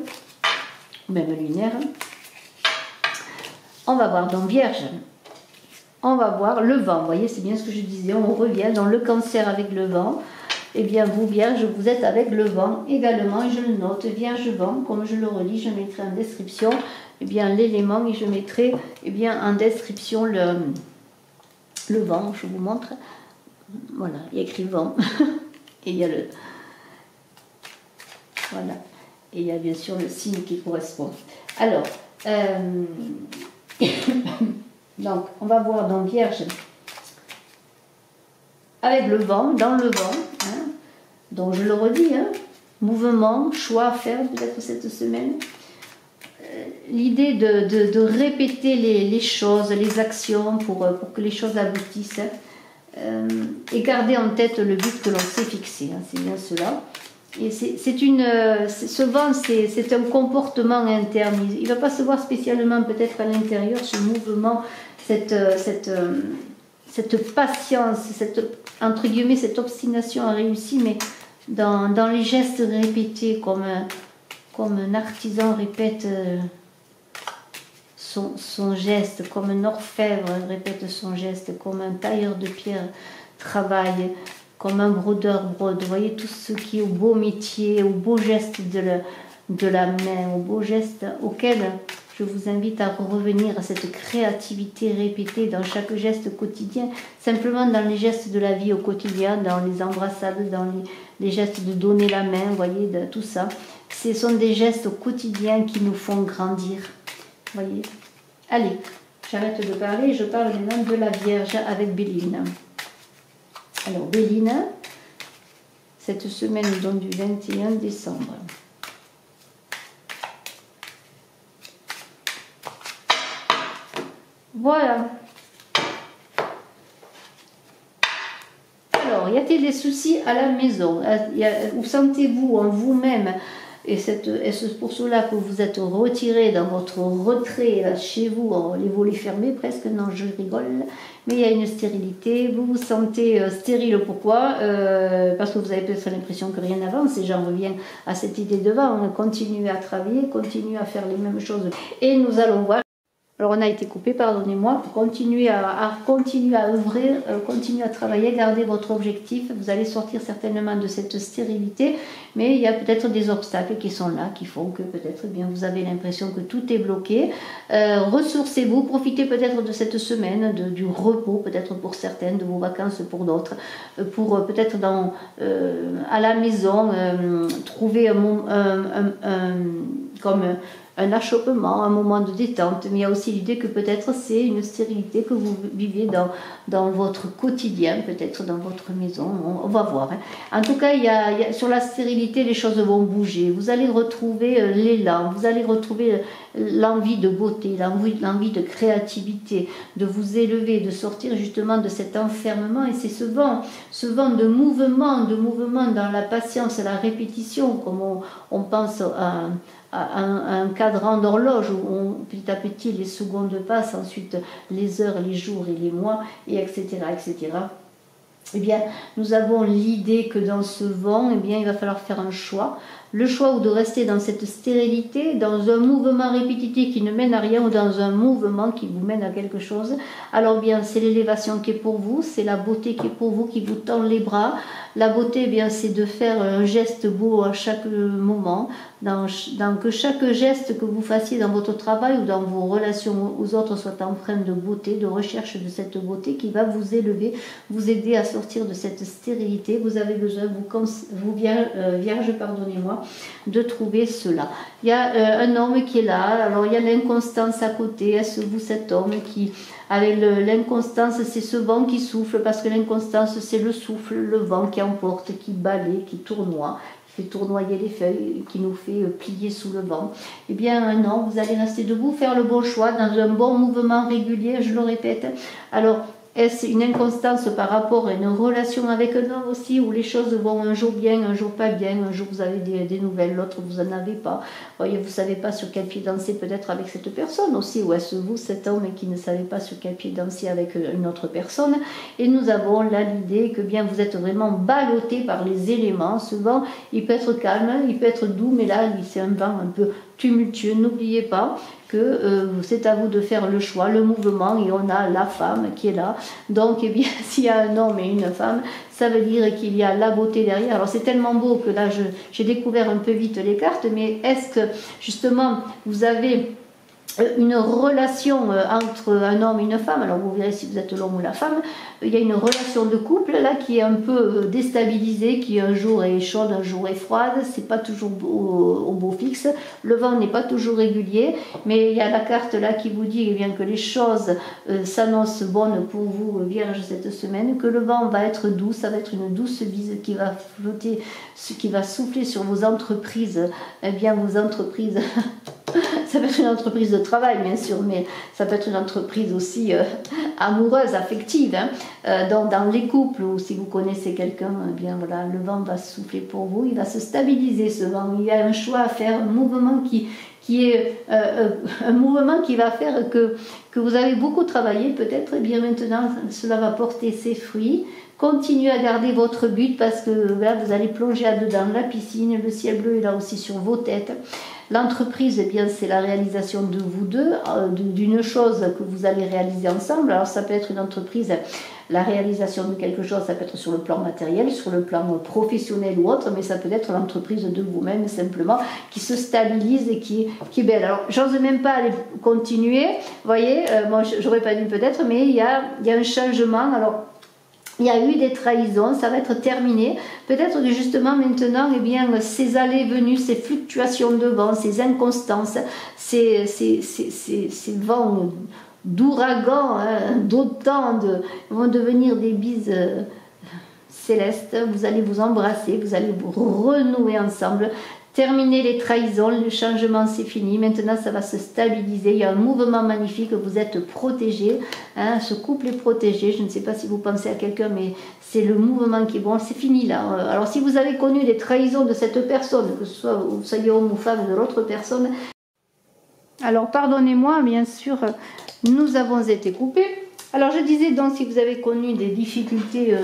même lunaire. On va voir donc Vierge, on va voir le vent, vous voyez c'est bien ce que je disais, on revient dans le Cancer avec le vent. Et bien vous Vierge, vous êtes avec le vent également, et je le note, Vierge vent, comme je le relis, je mettrai en description bien l'élément et je mettrai bien en description le vent, je vous montre. Voilà, il y a écrit vent et il y a voilà, et il y a bien sûr le signe qui correspond. Alors, donc on va voir dans Vierge avec le vent, dans le vent, hein, donc je le redis, hein, mouvement, choix à faire peut-être cette semaine. L'idée de répéter les choses, les actions pour que les choses aboutissent, et garder en tête le but que l'on s'est fixé, hein, c'est bien cela. Et ce vent, c'est un comportement interne, il ne va pas se voir spécialement peut-être à l'intérieur, ce mouvement, cette patience, entre guillemets, cette obstination à réussir, mais dans les gestes répétés, comme un artisan répète son geste, comme un orfèvre répète son geste, comme un tailleur de pierre travaille, comme un brodeur brode. Vous voyez tout ce qui est au beau métier, au beau geste de la main, au beau geste auquel je vous invite à revenir, à cette créativité répétée dans chaque geste quotidien, simplement dans les gestes de la vie au quotidien, dans les embrassades, dans les gestes de donner la main, vous voyez, tout ça. Ce sont des gestes quotidiens qui nous font grandir. voyez. Allez, j'arrête de parler, je parle maintenant de la Vierge avec Béline. Alors Béline, cette semaine donc du 21 décembre. Voilà. Alors, y a-t-il des soucis à la maison? Où sentez-vous en vous-même? Et c'est pour cela que vous êtes retiré dans votre retrait là, chez vous, les volets fermés presque, non je rigole, mais il y a une stérilité, vous vous sentez stérile, pourquoi? Parce que vous avez peut-être l'impression que rien n'avance, et j'en reviens à cette idée devant, on continue à travailler, continue à faire les mêmes choses, et nous allons voir. Alors on a été coupé, pardonnez-moi, continuez à œuvrer, continuez à travailler, gardez votre objectif, vous allez sortir certainement de cette stérilité, mais il y a peut-être des obstacles qui sont là, qui font que peut-être bien vous avez l'impression que tout est bloqué. Ressourcez-vous, profitez peut-être de cette semaine, du repos, peut-être pour certaines, de vos vacances pour d'autres, pour peut-être à la maison, trouver comme un achoppement, un moment de détente, mais il y a aussi l'idée que peut-être c'est une stérilité que vous vivez dans votre quotidien, peut-être dans votre maison, on va voir. Hein. En tout cas, sur la stérilité, les choses vont bouger, vous allez retrouver l'élan, vous allez retrouver l'envie de beauté, l'envie de créativité, de vous élever, de sortir justement de cet enfermement, et c'est ce vent de mouvement dans la patience, la répétition, comme on pense à un cadran d'horloge où petit à petit les secondes passent, ensuite les heures, les jours et les mois, et etc. etc. Eh bien, nous avons l'idée que dans ce vent, eh bien, il va falloir faire un choix. Le choix ou de rester dans cette stérilité, dans un mouvement répétitif qui ne mène à rien, ou dans un mouvement qui vous mène à quelque chose. Alors bien, c'est l'élévation qui est pour vous, c'est la beauté qui est pour vous, qui vous tend les bras. La beauté, eh bien, c'est de faire un geste beau à chaque moment, que chaque geste que vous fassiez dans votre travail ou dans vos relations aux autres soit empreint de beauté, de recherche de cette beauté qui va vous élever, vous aider à sortir de cette stérilité. Vous avez besoin, vous vierge, pardonnez-moi, de trouver cela. Il y a un homme qui est là, alors il y a l'inconstance à côté. Est-ce vous cet homme qui, avec l'inconstance, c'est ce vent qui souffle, parce que l'inconstance c'est le souffle, le vent qui emporte, qui balaie, qui tournoie, qui fait tournoyer les feuilles, qui nous fait plier sous le vent. Eh bien non, vous allez rester debout, faire le bon choix, dans un bon mouvement régulier, je le répète. Alors, est-ce une inconstance par rapport à une relation avec un homme aussi, où les choses vont un jour bien, un jour pas bien, un jour vous avez des nouvelles, l'autre vous en avez pas. Voyez, vous ne savez pas sur quel pied danser peut-être avec cette personne aussi, ou est-ce vous, cet homme, qui ne savez pas sur quel pied danser avec une autre personne. Et nous avons là l'idée que bien vous êtes vraiment ballotté par les éléments. Ce vent, il peut être calme, il peut être doux, mais là, c'est un vent un peu tumultueux. N'oubliez pas que c'est à vous de faire le choix, le mouvement, et on a la femme qui est là. Donc, eh bien, s'il y a un homme et une femme, ça veut dire qu'il y a la beauté derrière. Alors, c'est tellement beau que là, j'ai découvert un peu vite les cartes, mais est-ce que, justement, vous avez une relation entre un homme et une femme, alors vous verrez si vous êtes l'homme ou la femme, il y a une relation de couple là qui est un peu déstabilisée, qui un jour est chaude, un jour est froide, c'est pas toujours au beau fixe, le vent n'est pas toujours régulier, mais il y a la carte là qui vous dit eh bien, que les choses s'annoncent bonnes pour vous, Vierge, cette semaine, que le vent va être doux, ça va être une douce bise qui va flotter, qui va souffler sur vos entreprises, eh bien vos entreprises... Ça peut être une entreprise de travail, bien sûr, mais ça peut être une entreprise aussi amoureuse, affective. Hein. Dans les couples, ou si vous connaissez quelqu'un, eh bien voilà, le vent va souffler pour vous, il va se stabiliser ce vent. Il y a un choix à faire, un mouvement qui est un mouvement qui va faire que vous avez beaucoup travaillé, peut-être. Et bien maintenant, cela va porter ses fruits. Continuez à garder votre but, parce que là, vous allez plonger à dedans la piscine, le ciel bleu est là aussi sur vos têtes. L'entreprise, eh bien, c'est la réalisation de vous deux, d'une chose que vous allez réaliser ensemble. Alors, ça peut être une entreprise, la réalisation de quelque chose, ça peut être sur le plan matériel, sur le plan professionnel ou autre, mais ça peut être l'entreprise de vous-même, simplement, qui se stabilise et qui est belle. Alors, j'ose même pas aller continuer, vous voyez, moi, j'aurais pas dû peut-être, mais il y a un changement. Alors, il y a eu des trahisons, ça va être terminé. Peut-être que justement maintenant, eh bien, ces allées venues, ces fluctuations de vent, ces inconstances, ces vents d'ouragan, hein, d'autant vont devenir des bises célestes. Vous allez vous embrasser, vous allez vous renouer ensemble. Terminer les trahisons, le changement c'est fini, maintenant ça va se stabiliser, il y a un mouvement magnifique, vous êtes protégés, hein, ce couple est protégé, je ne sais pas si vous pensez à quelqu'un, mais c'est le mouvement qui est bon, c'est fini là. Alors si vous avez connu des trahisons de cette personne, que ce soit vous soyez homme ou femme de l'autre personne, alors pardonnez-moi, bien sûr, nous avons été coupés. Alors je disais donc, si vous avez connu des difficultés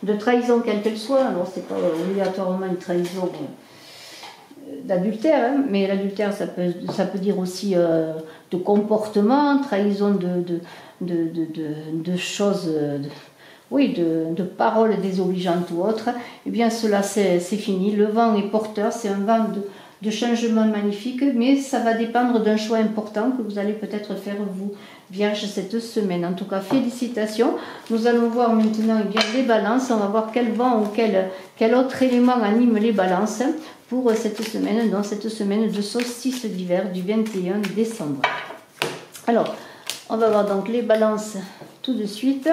de trahison, quelle qu'elle soit, alors c'est pas obligatoirement une trahison d'adultère, hein, mais l'adultère ça peut dire aussi de comportement, trahison de choses, oui, de paroles désobligeantes ou autres, et bien cela c'est fini, le vent est porteur, c'est un vent de changement magnifique, mais ça va dépendre d'un choix important que vous allez peut-être faire vous, Vierge, cette semaine. En tout cas, félicitations. Nous allons voir maintenant eh bien, les balances, on va voir quel vent ou quel autre élément anime les balances pour cette semaine, dans cette semaine de solstice d'hiver du 21 décembre. Alors, on va voir donc les balances tout de suite.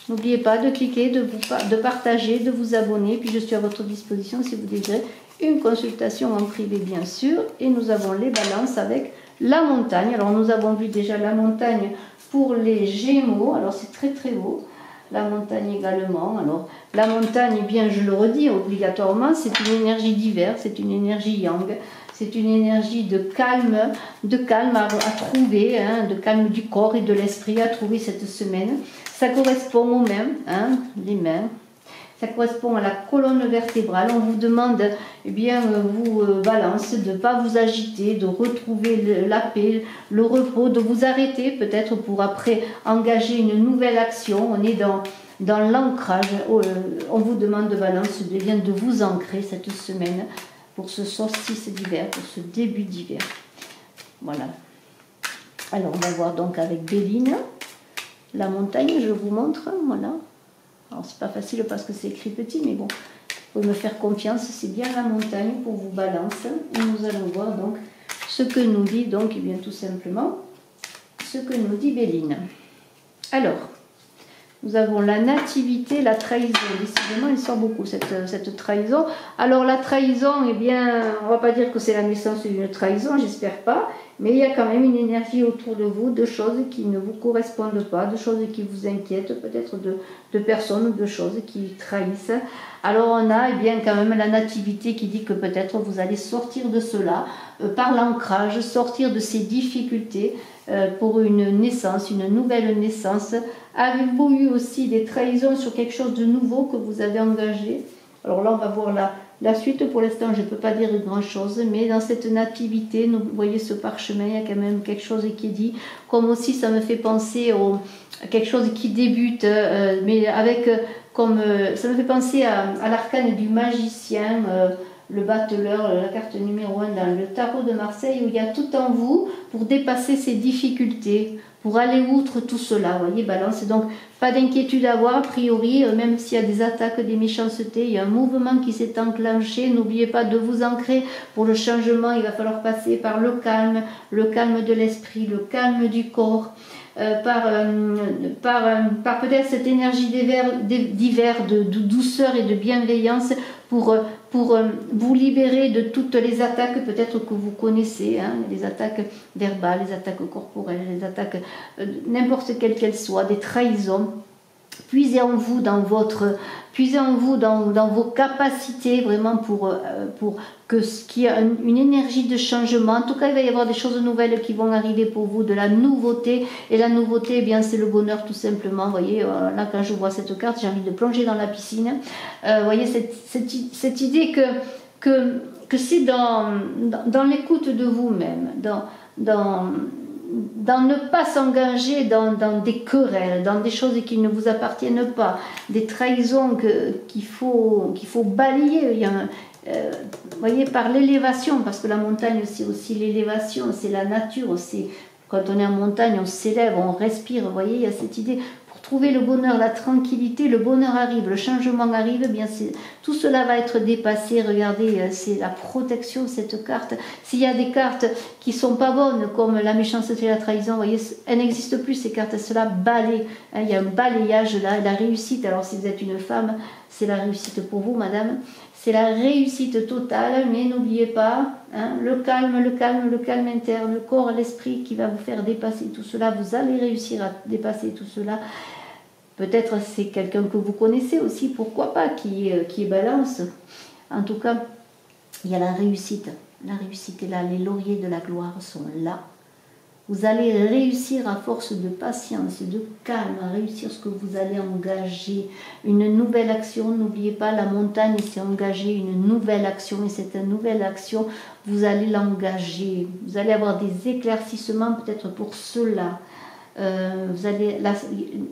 N'oubliez pas de cliquer, de partager, de vous abonner, puis je suis à votre disposition si vous désirez une consultation en privé bien sûr. Et nous avons les balances avec la montagne. Alors nous avons vu déjà la montagne pour les Gémeaux, alors c'est très très beau. La montagne également. Alors la montagne, eh bien je le redis obligatoirement, c'est une énergie d'hiver, c'est une énergie yang, c'est une énergie de calme à trouver, hein, de calme du corps et de l'esprit à trouver cette semaine. Ça correspond aux mains, hein, les mains. Ça correspond à la colonne vertébrale. On vous demande, eh bien, vous balance, de ne pas vous agiter, de retrouver la paix, le repos, de vous arrêter peut-être pour après engager une nouvelle action. On est dans l'ancrage. On vous demande de balance, eh bien, de vous ancrer cette semaine pour ce solstice d'hiver, pour ce début d'hiver. Voilà. Alors, on va voir donc avec Béline. La montagne, je vous montre, voilà. Alors, c'est pas facile parce que c'est écrit petit, mais bon, vous pouvez me faire confiance, c'est bien la montagne pour vous balance. Et nous allons voir donc ce que nous dit, donc, eh bien, tout simplement, ce que nous dit Béline. Alors, nous avons la nativité, la trahison. Décidément, il sort beaucoup cette trahison. Alors, la trahison, eh bien, on va pas dire que c'est la naissance d'une trahison, j'espère pas. Mais il y a quand même une énergie autour de vous, de choses qui ne vous correspondent pas, de choses qui vous inquiètent, peut-être de personnes ou de choses qui trahissent. Alors on a eh bien, quand même la nativité qui dit que peut-être vous allez sortir de cela par l'ancrage, sortir de ces difficultés pour une naissance, une nouvelle naissance. Avez-vous eu aussi des trahisons sur quelque chose de nouveau que vous avez engagé? Alors là on va voir la suite, pour l'instant, je ne peux pas dire grand-chose, mais dans cette nativité, vous voyez ce parchemin, il y a quand même quelque chose qui est dit. Comme aussi, ça me fait penser à quelque chose qui débute, mais avec, ça me fait penser à l'arcane du magicien, le battleur, la carte numéro 1 dans le tarot de Marseille, où il y a tout en vous pour dépasser ces difficultés, pour aller outre tout cela. Vous voyez, balance. Donc, pas d'inquiétude à avoir, a priori, même s'il y a des attaques, des méchancetés, il y a un mouvement qui s'est enclenché. N'oubliez pas de vous ancrer. Pour le changement, il va falloir passer par le calme de l'esprit, le calme du corps, par peut-être cette énergie d'hiver, de douceur et de bienveillance pour vous libérer de toutes les attaques peut-être que vous connaissez, hein, les attaques verbales, les attaques corporelles, les attaques n'importe quelles qu'elles soient, des trahisons. Puisez en vous dans vos capacités vraiment pour qu'il y ait une énergie de changement. En tout cas, il va y avoir des choses nouvelles qui vont arriver pour vous, de la nouveauté. Et la nouveauté, eh bien, c'est le bonheur tout simplement. Vous voyez, là, quand je vois cette carte, j'ai envie de plonger dans la piscine. Vous voyez, cette idée que c'est dans l'écoute de vous-même, dans ne pas s'engager dans des querelles, dans des choses qui ne vous appartiennent pas, des trahisons qu'il faut balayer. Vous voyez, par l'élévation, parce que la montagne c'est aussi l'élévation, c'est la nature, c'est Quand on est en montagne, on s'élève, on respire, vous voyez, il y a cette idée. Pour trouver le bonheur, la tranquillité, le bonheur arrive, le changement arrive, eh bien tout cela va être dépassé. Regardez, c'est la protection, cette carte. S'il y a des cartes qui ne sont pas bonnes, comme la méchanceté et la trahison, vous voyez, elles n'existent plus, ces cartes, cela balaye. Hein, il y a un balayage là, la réussite. Alors si vous êtes une femme, c'est la réussite pour vous, madame. C'est la réussite totale, mais n'oubliez pas, hein, le calme, le calme, le calme interne, le corps, l'esprit qui va vous faire dépasser tout cela. Vous allez réussir à dépasser tout cela. Peut-être c'est quelqu'un que vous connaissez aussi, pourquoi pas, qui est balance. En tout cas, il y a la réussite. La réussite est là, les lauriers de la gloire sont là. Vous allez réussir à force de patience, de calme, à réussir ce que vous allez engager. Une nouvelle action, n'oubliez pas, la montagne s'est engagée, une nouvelle action. Et cette nouvelle action, vous allez l'engager. Vous allez avoir des éclaircissements peut-être pour cela. Il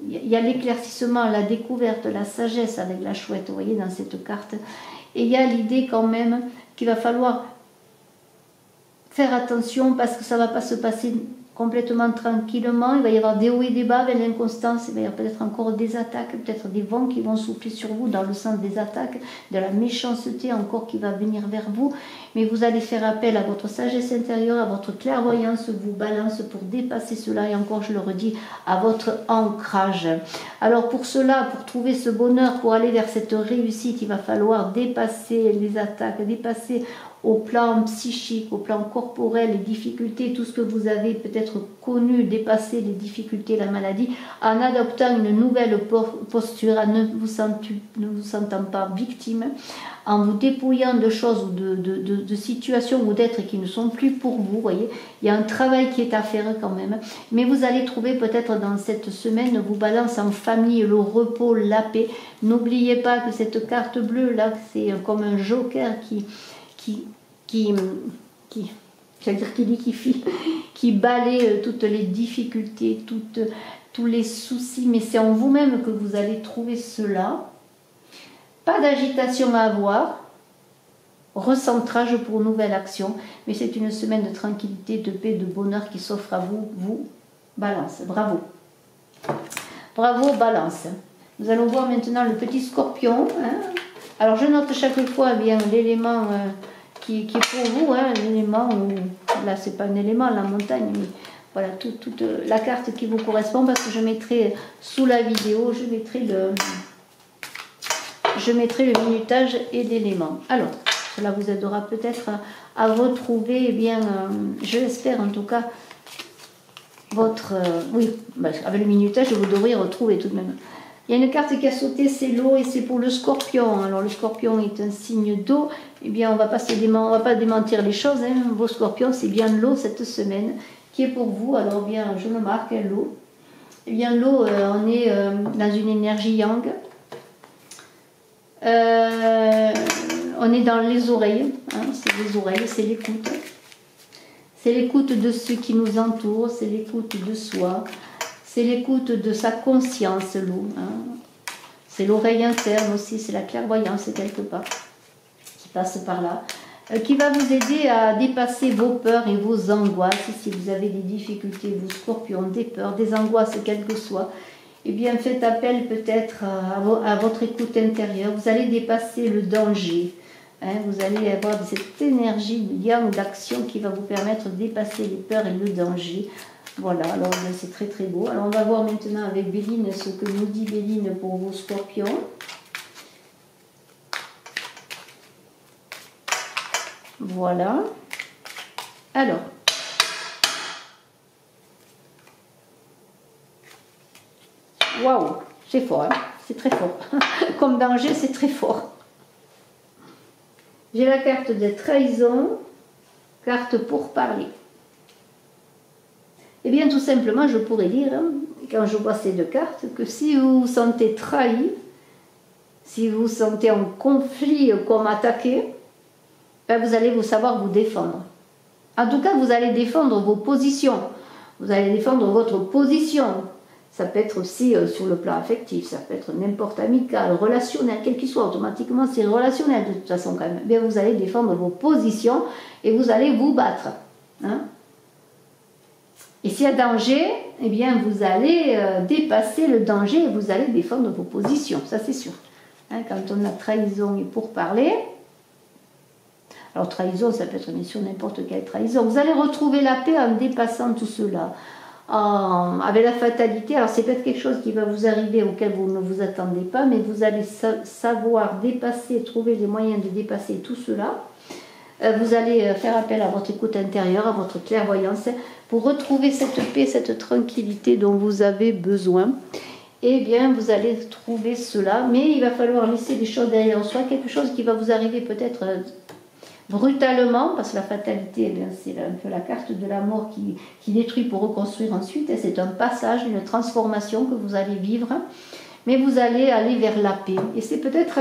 y a l'éclaircissement, la découverte, la sagesse avec la chouette, vous voyez, dans cette carte. Et il y a l'idée quand même qu'il va falloir faire attention parce que ça ne va pas se passer complètement tranquillement. Il va y avoir des hauts et des bas avec l'inconstance. Il va y avoir peut-être encore des attaques, peut-être des vents qui vont souffler sur vous dans le sens des attaques, de la méchanceté encore qui va venir vers vous. Mais vous allez faire appel à votre sagesse intérieure, à votre clairvoyance, vous balance pour dépasser cela. Et encore, je le redis, à votre ancrage. Alors pour cela, pour trouver ce bonheur, pour aller vers cette réussite, il va falloir dépasser les attaques, dépasser au plan psychique, au plan corporel, les difficultés, tout ce que vous avez peut-être connu, dépasser les difficultés, la maladie, en adoptant une nouvelle posture, en ne vous sentant pas victime, en vous dépouillant de choses ou de situations ou d'êtres qui ne sont plus pour vous, voyez. Il y a un travail qui est à faire quand même, mais vous allez trouver peut-être dans cette semaine, vous balance en famille, le repos, la paix. N'oubliez pas que cette carte bleue là, c'est comme un joker qui balaye toutes les difficultés, tous les soucis, mais c'est en vous-même que vous allez trouver cela. Pas d'agitation à avoir, recentrage pour nouvelle action, mais c'est une semaine de tranquillité, de paix, de bonheur qui s'offre à vous, Balance. Bravo. Bravo, Balance. Nous allons voir maintenant le petit Scorpion. Hein. Alors je note chaque fois bien l'élément qui est pour vous, hein, l'élément où, là c'est pas un élément, la montagne, mais voilà, toute la carte qui vous correspond, parce que je mettrai sous la vidéo, je mettrai le minutage et l'élément. Alors, cela vous aidera peut-être à retrouver, eh bien, je l'espère en tout cas, votre... oui, avec le minutage, vous devriez retrouver tout de même. Il y a une carte qui a sauté, c'est l'eau, et c'est pour le Scorpion. Alors le Scorpion est un signe d'eau. Eh bien, on va pas démentir les choses. Hein. Vos Scorpions, c'est bien l'eau cette semaine qui est pour vous. Alors bien, je le marque, hein, l'eau. Eh bien, l'eau, on est dans une énergie yang. On est dans les oreilles. Hein. C'est les oreilles, c'est l'écoute. C'est l'écoute de ceux qui nous entourent, c'est l'écoute de soi. C'est l'écoute de sa conscience, l'eau. Hein. C'est l'oreille interne aussi, c'est la clairvoyance quelque part qui passe par là. Qui va vous aider à dépasser vos peurs et vos angoisses. Si vous avez des difficultés, vous Scorpions, des peurs, des angoisses, quelles que soient, eh bien faites appel peut-être à votre écoute intérieure. Vous allez dépasser le danger. Hein. Vous allez avoir cette énergie de yang, d'action qui va vous permettre de dépasser les peurs et le danger. Voilà, alors c'est très très beau. Alors on va voir maintenant avec Béline ce que nous dit Béline pour vos Scorpions. Voilà. Alors. Waouh, c'est fort, hein, c'est très fort. Comme danger, c'est très fort. J'ai la carte de trahison, carte pour parler. Eh bien, tout simplement, je pourrais dire, hein, quand je vois ces deux cartes, que si vous vous sentez trahi, si vous vous sentez en conflit comme attaqué, ben vous allez savoir vous défendre. En tout cas, vous allez défendre vos positions. Vous allez défendre votre position. Ça peut être aussi sur le plan affectif, ça peut être n'importe amical, relationnel, quel qu'il soit, automatiquement c'est relationnel de toute façon quand même. Bien, vous allez défendre vos positions et vous allez vous battre. Hein. Et s'il y a danger, eh bien vous allez dépasser le danger et vous allez défendre vos positions, ça c'est sûr. Hein, quand on a trahison et pourparler, alors trahison, ça peut être bien sûr n'importe quelle trahison, vous allez retrouver la paix en dépassant tout cela. Avec la fatalité, alors c'est peut-être quelque chose qui va vous arriver auquel vous ne vous attendez pas, mais vous allez savoir dépasser, trouver les moyens de dépasser tout cela. Vous allez faire appel à votre écoute intérieure, à votre clairvoyance, pour retrouver cette paix, cette tranquillité dont vous avez besoin. Eh bien, vous allez trouver cela, mais il va falloir laisser des choses derrière soi, quelque chose qui va vous arriver peut-être brutalement, parce que la fatalité, eh bien, c'est un peu la carte de la mort qui détruit pour reconstruire ensuite. C'est un passage, une transformation que vous allez vivre, mais vous allez aller vers la paix. Et c'est peut-être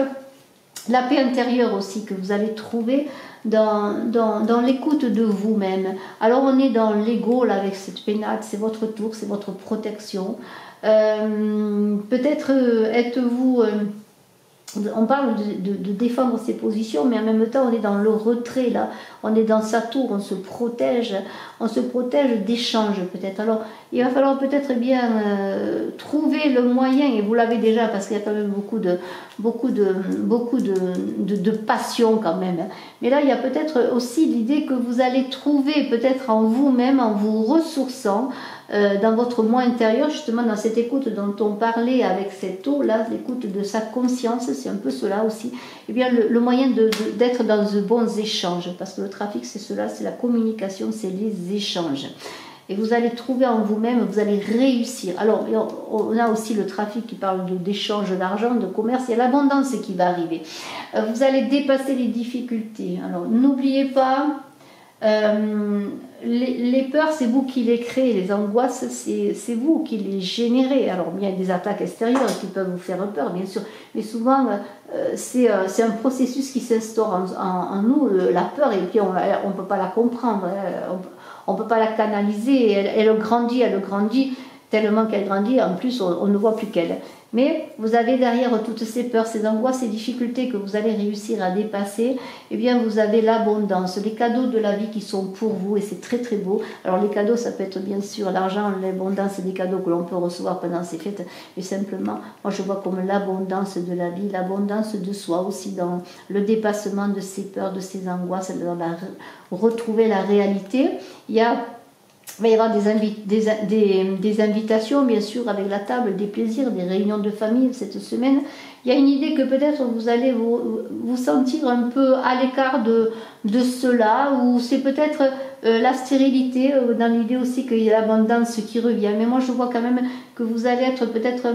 la paix intérieure aussi que vous allez trouver dans l'écoute de vous-même. Alors on est dans l'ego là avec cette pénate, c'est votre tour, c'est votre protection. Peut-être êtes-vous... on parle de défendre ses positions, mais en même temps on est dans le retrait là, on est dans sa tour, on se protège d'échange peut-être. Alors il va falloir peut-être bien trouver le moyen, et vous l'avez déjà parce qu'il y a quand même beaucoup de passion quand même. Mais là il y a peut-être aussi l'idée que vous allez trouver peut-être en vous-même, en vous ressourçant, dans votre moi intérieur, justement dans cette écoute dont on parlait avec cette eau là, l'écoute de sa conscience, c'est un peu cela aussi, et bien le moyen d'être dans de bons échanges, parce que le trafic c'est cela, c'est la communication, c'est les échanges. Et vous allez trouver en vous-même, vous allez réussir. Alors on a aussi le trafic qui parle d'échange d'argent, de commerce, il y a l'abondance qui va arriver. Vous allez dépasser les difficultés. Alors n'oubliez pas, les peurs, c'est vous qui les créez, les angoisses, c'est vous qui les générez. Alors, il y a des attaques extérieures qui peuvent vous faire peur, bien sûr, mais souvent, c'est un processus qui s'instaure en nous, la peur, et puis on ne peut pas la comprendre, on ne peut pas la canaliser, elle grandit tellement qu'elle grandit, en plus, on ne voit plus qu'elle. Mais vous avez derrière toutes ces peurs, ces angoisses, ces difficultés que vous allez réussir à dépasser, eh bien vous avez l'abondance, les cadeaux de la vie qui sont pour vous, et c'est très très beau. Alors les cadeaux, ça peut être bien sûr l'argent, l'abondance, c'est des cadeaux que l'on peut recevoir pendant ces fêtes, mais simplement, moi je vois comme l'abondance de la vie, l'abondance de soi aussi, dans le dépassement de ces peurs, de ces angoisses, dans retrouver la réalité. Il va y avoir des invitations, bien sûr, avec la table, des plaisirs, des réunions de famille cette semaine. Il y a une idée que peut-être vous allez vous sentir un peu à l'écart de cela, ou c'est peut-être la stérilité, dans l'idée aussi qu'il y a l'abondance qui revient. Mais moi, je vois quand même que vous allez être peut-être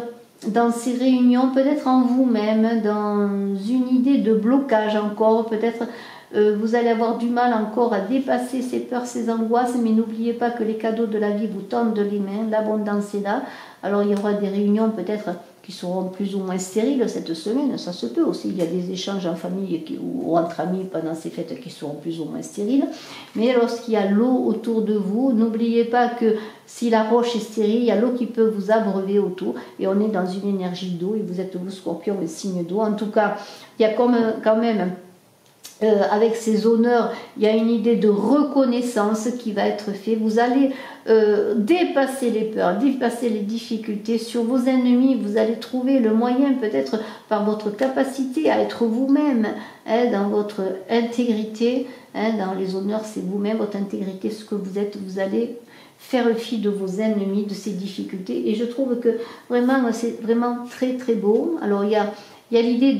dans ces réunions, peut-être en vous-même, dans une idée de blocage encore, peut-être... vous allez avoir du mal encore à dépasser ces peurs, ces angoisses, mais n'oubliez pas que les cadeaux de la vie vous tendent les mains, l'abondance est là. Alors il y aura des réunions peut-être qui seront plus ou moins stériles cette semaine, ça se peut aussi, il y a des échanges en famille ou entre amis pendant ces fêtes qui seront plus ou moins stériles, mais lorsqu'il y a l'eau autour de vous, n'oubliez pas que si la roche est stérile, il y a l'eau qui peut vous abreuver autour, et on est dans une énergie d'eau, et vous êtes vous Scorpion, le signe d'eau. En tout cas, il y a quand même... avec ces honneurs, il y a une idée de reconnaissance qui va être faite. Vous allez dépasser les peurs, dépasser les difficultés sur vos ennemis. Vous allez trouver le moyen, peut-être par votre capacité à être vous-même, dans votre intégrité. Dans les honneurs, c'est vous-même, votre intégrité, ce que vous êtes. Vous allez faire fi de vos ennemis, de ces difficultés. Et je trouve que vraiment, c'est vraiment très très beau. Alors il y a l'idée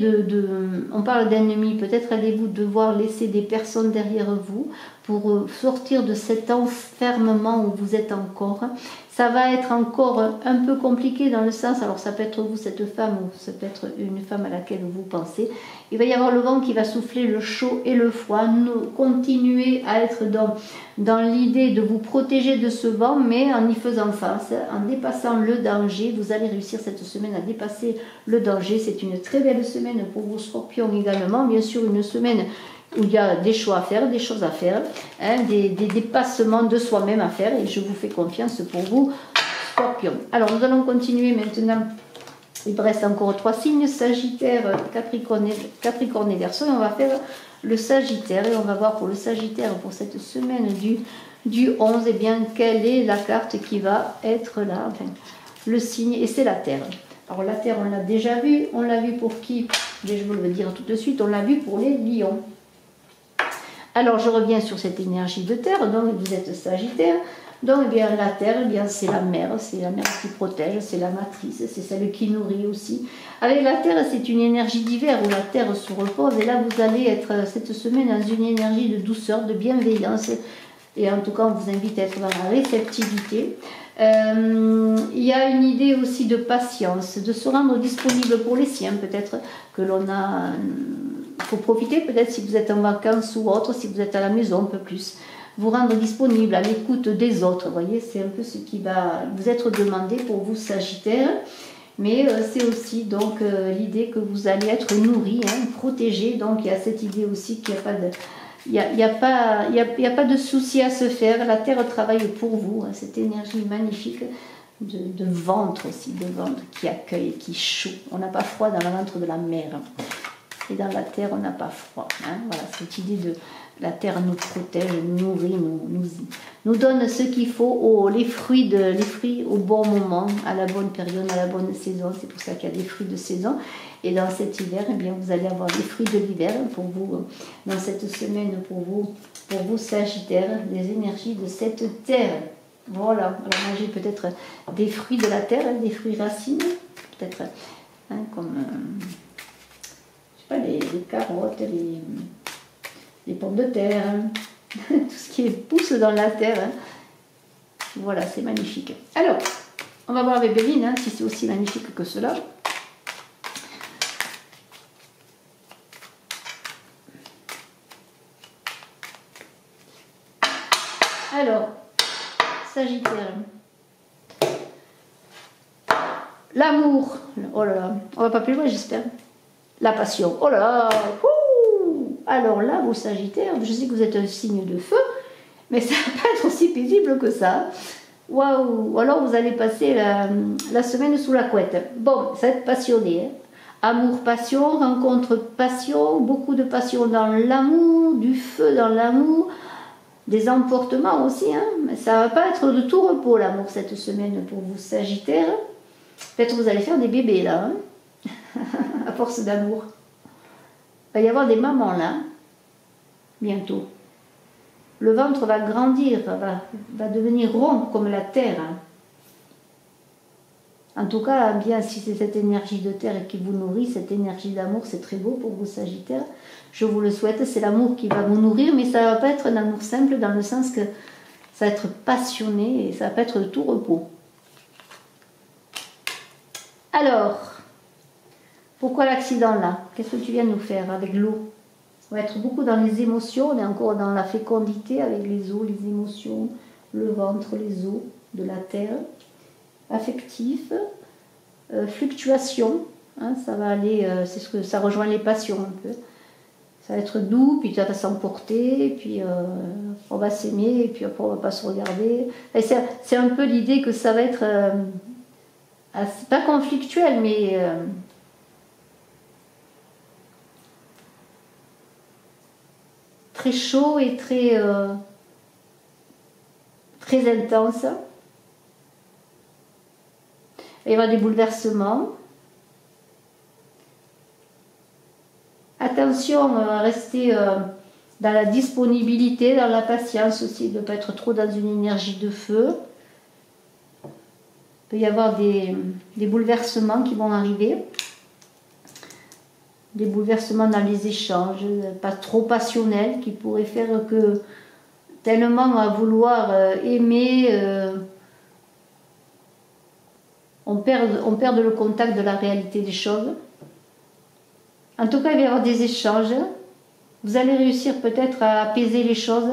on parle d'ennemis, peut-être allez-vous devoir laisser des personnes derrière vous pour sortir de cet enfermement où vous êtes encore. Ça va être encore un peu compliqué dans le sens, alors ça peut être vous, cette femme, ou ça peut être une femme à laquelle vous pensez. Il va y avoir le vent qui va souffler, le chaud et le froid. Continuez à être dans l'idée de vous protéger de ce vent, mais en y faisant face, en dépassant le danger. Vous allez réussir cette semaine à dépasser le danger. C'est une très belle semaine pour vos Scorpions également. Bien sûr, une semaine où il y a des choix à faire, des choses à faire, des dépassements de soi-même à faire, et je vous fais confiance pour vous, Scorpion. Alors, nous allons continuer maintenant. Il me reste encore 3 signes, Sagittaire, Capricorne et Verseau, et on va faire le Sagittaire, et on va voir pour le Sagittaire pour cette semaine du 11, et bien quelle est la carte qui va être là, enfin, le signe, et c'est la Terre. Alors la Terre, on l'a déjà vu, on l'a vu pour qui? Je vais vous le dire tout de suite, on l'a vu pour les lions. Alors je reviens sur cette énergie de Terre, donc vous êtes Sagittaire, donc eh bien, la Terre, eh bien, c'est la mère qui protège, c'est la matrice, c'est celle qui nourrit aussi. Avec la Terre, c'est une énergie d'hiver où la Terre se repose, et là vous allez être cette semaine dans une énergie de douceur, de bienveillance, et en tout cas on vous invite à être dans la réceptivité. Il y a une idée aussi de patience, de se rendre disponible pour les siens, peut-être que l'on a... Il faut profiter peut-être si vous êtes en vacances ou autre, si vous êtes à la maison un peu plus. Vous rendre disponible à l'écoute des autres, vous voyez, c'est un peu ce qui va vous être demandé pour vous Sagittaire. Mais c'est aussi donc l'idée que vous allez être nourri, hein, protégé. Donc il y a cette idée aussi qu'il n'y a pas de... Il y a pas de souci à se faire. La Terre travaille pour vous, hein, cette énergie magnifique de ventre aussi, de ventre qui accueille, qui chaud. On n'a pas froid dans le ventre de la mer. Et dans la Terre, on n'a pas froid. Hein. Voilà, cette idée de la Terre nous protège, nous nourrit, nous donne ce qu'il faut, les fruits au bon moment, à la bonne période, à la bonne saison. C'est pour ça qu'il y a des fruits de saison. Et dans cet hiver, eh bien, vous allez avoir des fruits de l'hiver pour vous, dans cette semaine, pour vous Sagittaires, les énergies de cette Terre. Voilà, alors manger peut-être des fruits de la Terre, des fruits racines, peut-être hein, comme... les carottes, les pommes de terre, hein. Tout ce qui pousse dans la terre. Hein. Voilà, c'est magnifique. Alors, on va voir avec Béline hein, si c'est aussi magnifique que cela. Alors, Sagittaire. L'amour. Oh là là, on va pas plus loin, j'espère. La passion. Oh là là. Alors là, vous Sagittaires, je sais que vous êtes un signe de feu, mais ça va pas être aussi paisible que ça. Waouh. Alors vous allez passer la semaine sous la couette. Bon, ça va être passionné. Hein. Amour, passion, rencontre, passion, beaucoup de passion dans l'amour, du feu dans l'amour, des emportements aussi. Hein. Mais ça va pas être de tout repos l'amour cette semaine pour vous Sagittaires. Peut-être que vous allez faire des bébés là. Hein. À force d'amour. Il va y avoir des mamans là, bientôt. Le ventre va grandir, va devenir rond comme la terre. En tout cas, bien si c'est cette énergie de terre qui vous nourrit, cette énergie d'amour, c'est très beau pour vous Sagittaires. Je vous le souhaite, c'est l'amour qui va vous nourrir, mais ça ne va pas être un amour simple dans le sens que ça va être passionné et ça va pas être de tout repos. Alors... Pourquoi l'accident là? Qu'est-ce que tu viens de nous faire avec l'eau? On va être beaucoup dans les émotions, on est encore dans la fécondité avec les os, les émotions, le ventre, les os de la terre. Affectif, fluctuation, hein, ça va aller, c'est ce que ça rejoint les passions un peu. Ça va être doux, puis ça va s'emporter, puis on va s'aimer, et puis après on va pas se regarder. C'est un peu l'idée que ça va être, pas conflictuel, mais... très chaud et très intense. Il y aura des bouleversements. Attention à rester dans la disponibilité, dans la patience aussi, de ne pas être trop dans une énergie de feu. Il peut y avoir des bouleversements qui vont arriver. Des bouleversements dans les échanges, pas trop passionnels, qui pourraient faire que tellement à vouloir aimer, on perd le contact de la réalité des choses. En tout cas, il va y avoir des échanges. Vous allez réussir peut-être à apaiser les choses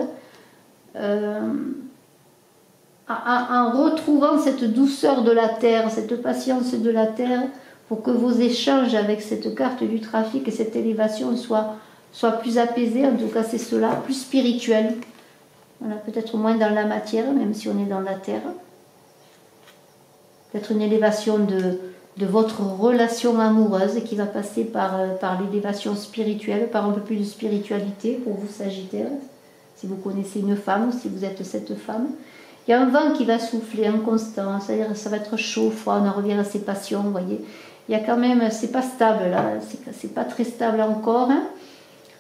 en retrouvant cette douceur de la terre, cette patience de la terre, pour que vos échanges avec cette carte du trafic et cette élévation soient plus apaisés. En tout cas, c'est cela, plus spirituel. Voilà, peut-être moins dans la matière, même si on est dans la terre. Peut-être une élévation de votre relation amoureuse qui va passer par l'élévation spirituelle, par un peu plus de spiritualité pour vous Sagittaires. si vous connaissez une femme ou si vous êtes cette femme. Il y a un vent qui va souffler en constant, c'est-à-dire ça va être chaud, froid, on en revient à ses passions, vous voyez. Il y a quand même, c'est pas stable là, c'est pas très stable encore. Hein.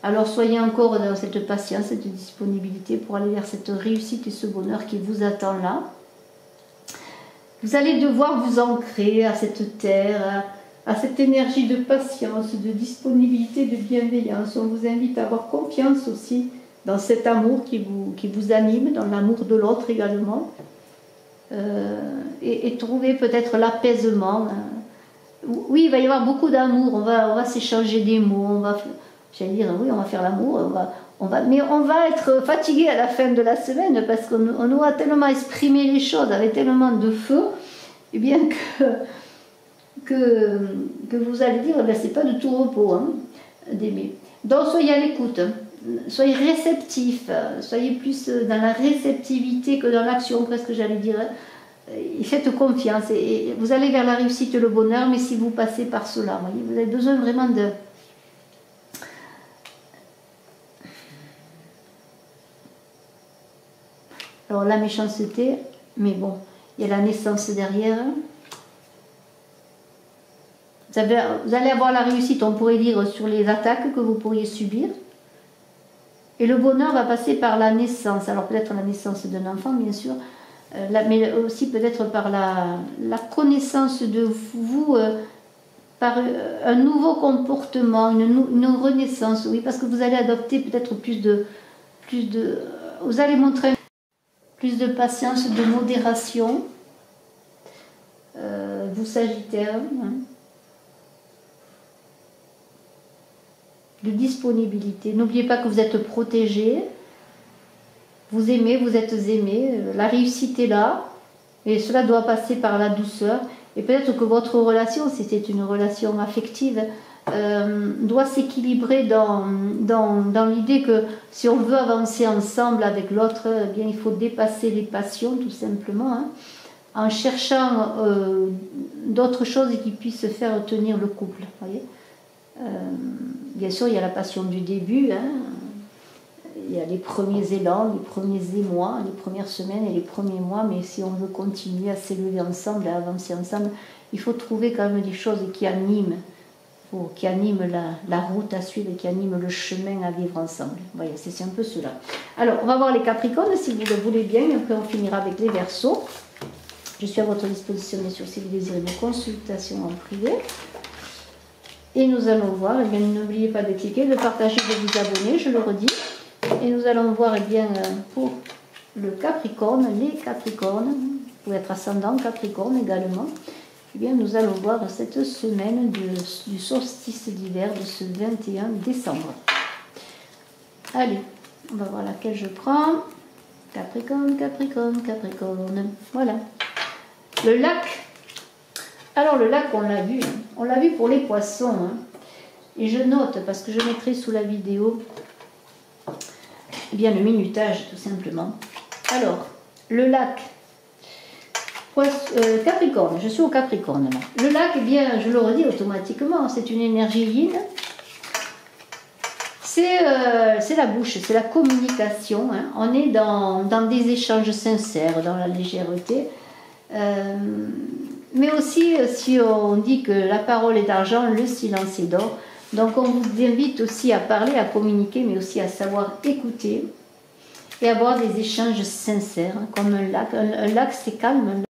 Alors soyez encore dans cette patience, cette disponibilité pour aller vers cette réussite et ce bonheur qui vous attend là. Vous allez devoir vous ancrer à cette terre, à cette énergie de patience, de disponibilité, de bienveillance. On vous invite à avoir confiance aussi dans cet amour qui vous anime, dans l'amour de l'autre également. Et trouver peut-être l'apaisement. Oui, il va y avoir beaucoup d'amour, on va s'échanger des mots, j'allais dire, oui, on va faire l'amour, mais on va être fatigué à la fin de la semaine parce qu'on aura tellement exprimé les choses avec tellement de feu, et bien que vous allez dire, ben, c'est pas de tout repos hein, d'aimer. Donc soyez à l'écoute, soyez réceptifs, soyez plus dans la réceptivité que dans l'action, presque j'allais dire. Faites confiance et vous allez vers la réussite et le bonheur, mais si vous passez par cela, vous avez besoin vraiment de... Alors la méchanceté, mais bon, il y a la naissance derrière. Vous allez avoir la réussite, on pourrait dire, sur les attaques que vous pourriez subir. Et le bonheur va passer par la naissance, alors peut-être la naissance d'un enfant, bien sûr, mais aussi peut-être par la connaissance de vous, par un nouveau comportement, une renaissance, oui, parce que vous allez adopter peut-être vous allez montrer plus de patience, de modération, vous Sagittaire, hein, de disponibilité. N'oubliez pas que vous êtes protégé. Vous aimez, vous êtes aimé, la réussite est là, et cela doit passer par la douceur. Et peut-être que votre relation, si c'est une relation affective, doit s'équilibrer dans l'idée que si on veut avancer ensemble avec l'autre, eh bien, il faut dépasser les passions, tout simplement, hein, en cherchant d'autres choses qui puissent faire tenir le couple. Voyez, bien sûr, il y a la passion du début, hein. Il y a les premiers élans, les premiers émois, les premières semaines et les premiers mois, mais si on veut continuer à s'élever ensemble, à avancer ensemble, il faut trouver quand même des choses qui animent, la route à suivre et qui animent le chemin à vivre ensemble. Voyez, c'est un peu cela. Alors, on va voir les Capricornes, si vous le voulez bien, et après on finira avec les Verseaux. Je suis à votre disposition, bien sûr, si vous désirez une consultation en privé. Et nous allons voir, eh bien, n'oubliez pas de cliquer, de partager, de vous abonner, je le redis. Et nous allons voir, eh bien, pour le Capricorne, les Capricornes, pour être ascendant Capricorne également, eh bien, nous allons voir cette semaine du solstice d'hiver de ce 21 décembre. Allez, on va voir laquelle je prends. Capricorne, Capricorne, Capricorne. Voilà. Le lac. Alors le lac, on l'a vu. On l'a vu pour les poissons. Hein. Et je note, parce que je mettrai sous la vidéo, eh bien, le minutage, tout simplement. Alors, le lac. Capricorne, je suis au Capricorne là. Le lac, eh bien, je le redis automatiquement, c'est une énergie yin. C'est la bouche, c'est la communication. Hein. On est dans des échanges sincères, dans la légèreté. Mais aussi, si on dit que la parole est d'argent, le silence est d'or. Donc on vous invite aussi à parler, à communiquer, mais aussi à savoir écouter et avoir des échanges sincères, hein, comme un lac. Un lac, c'est calme.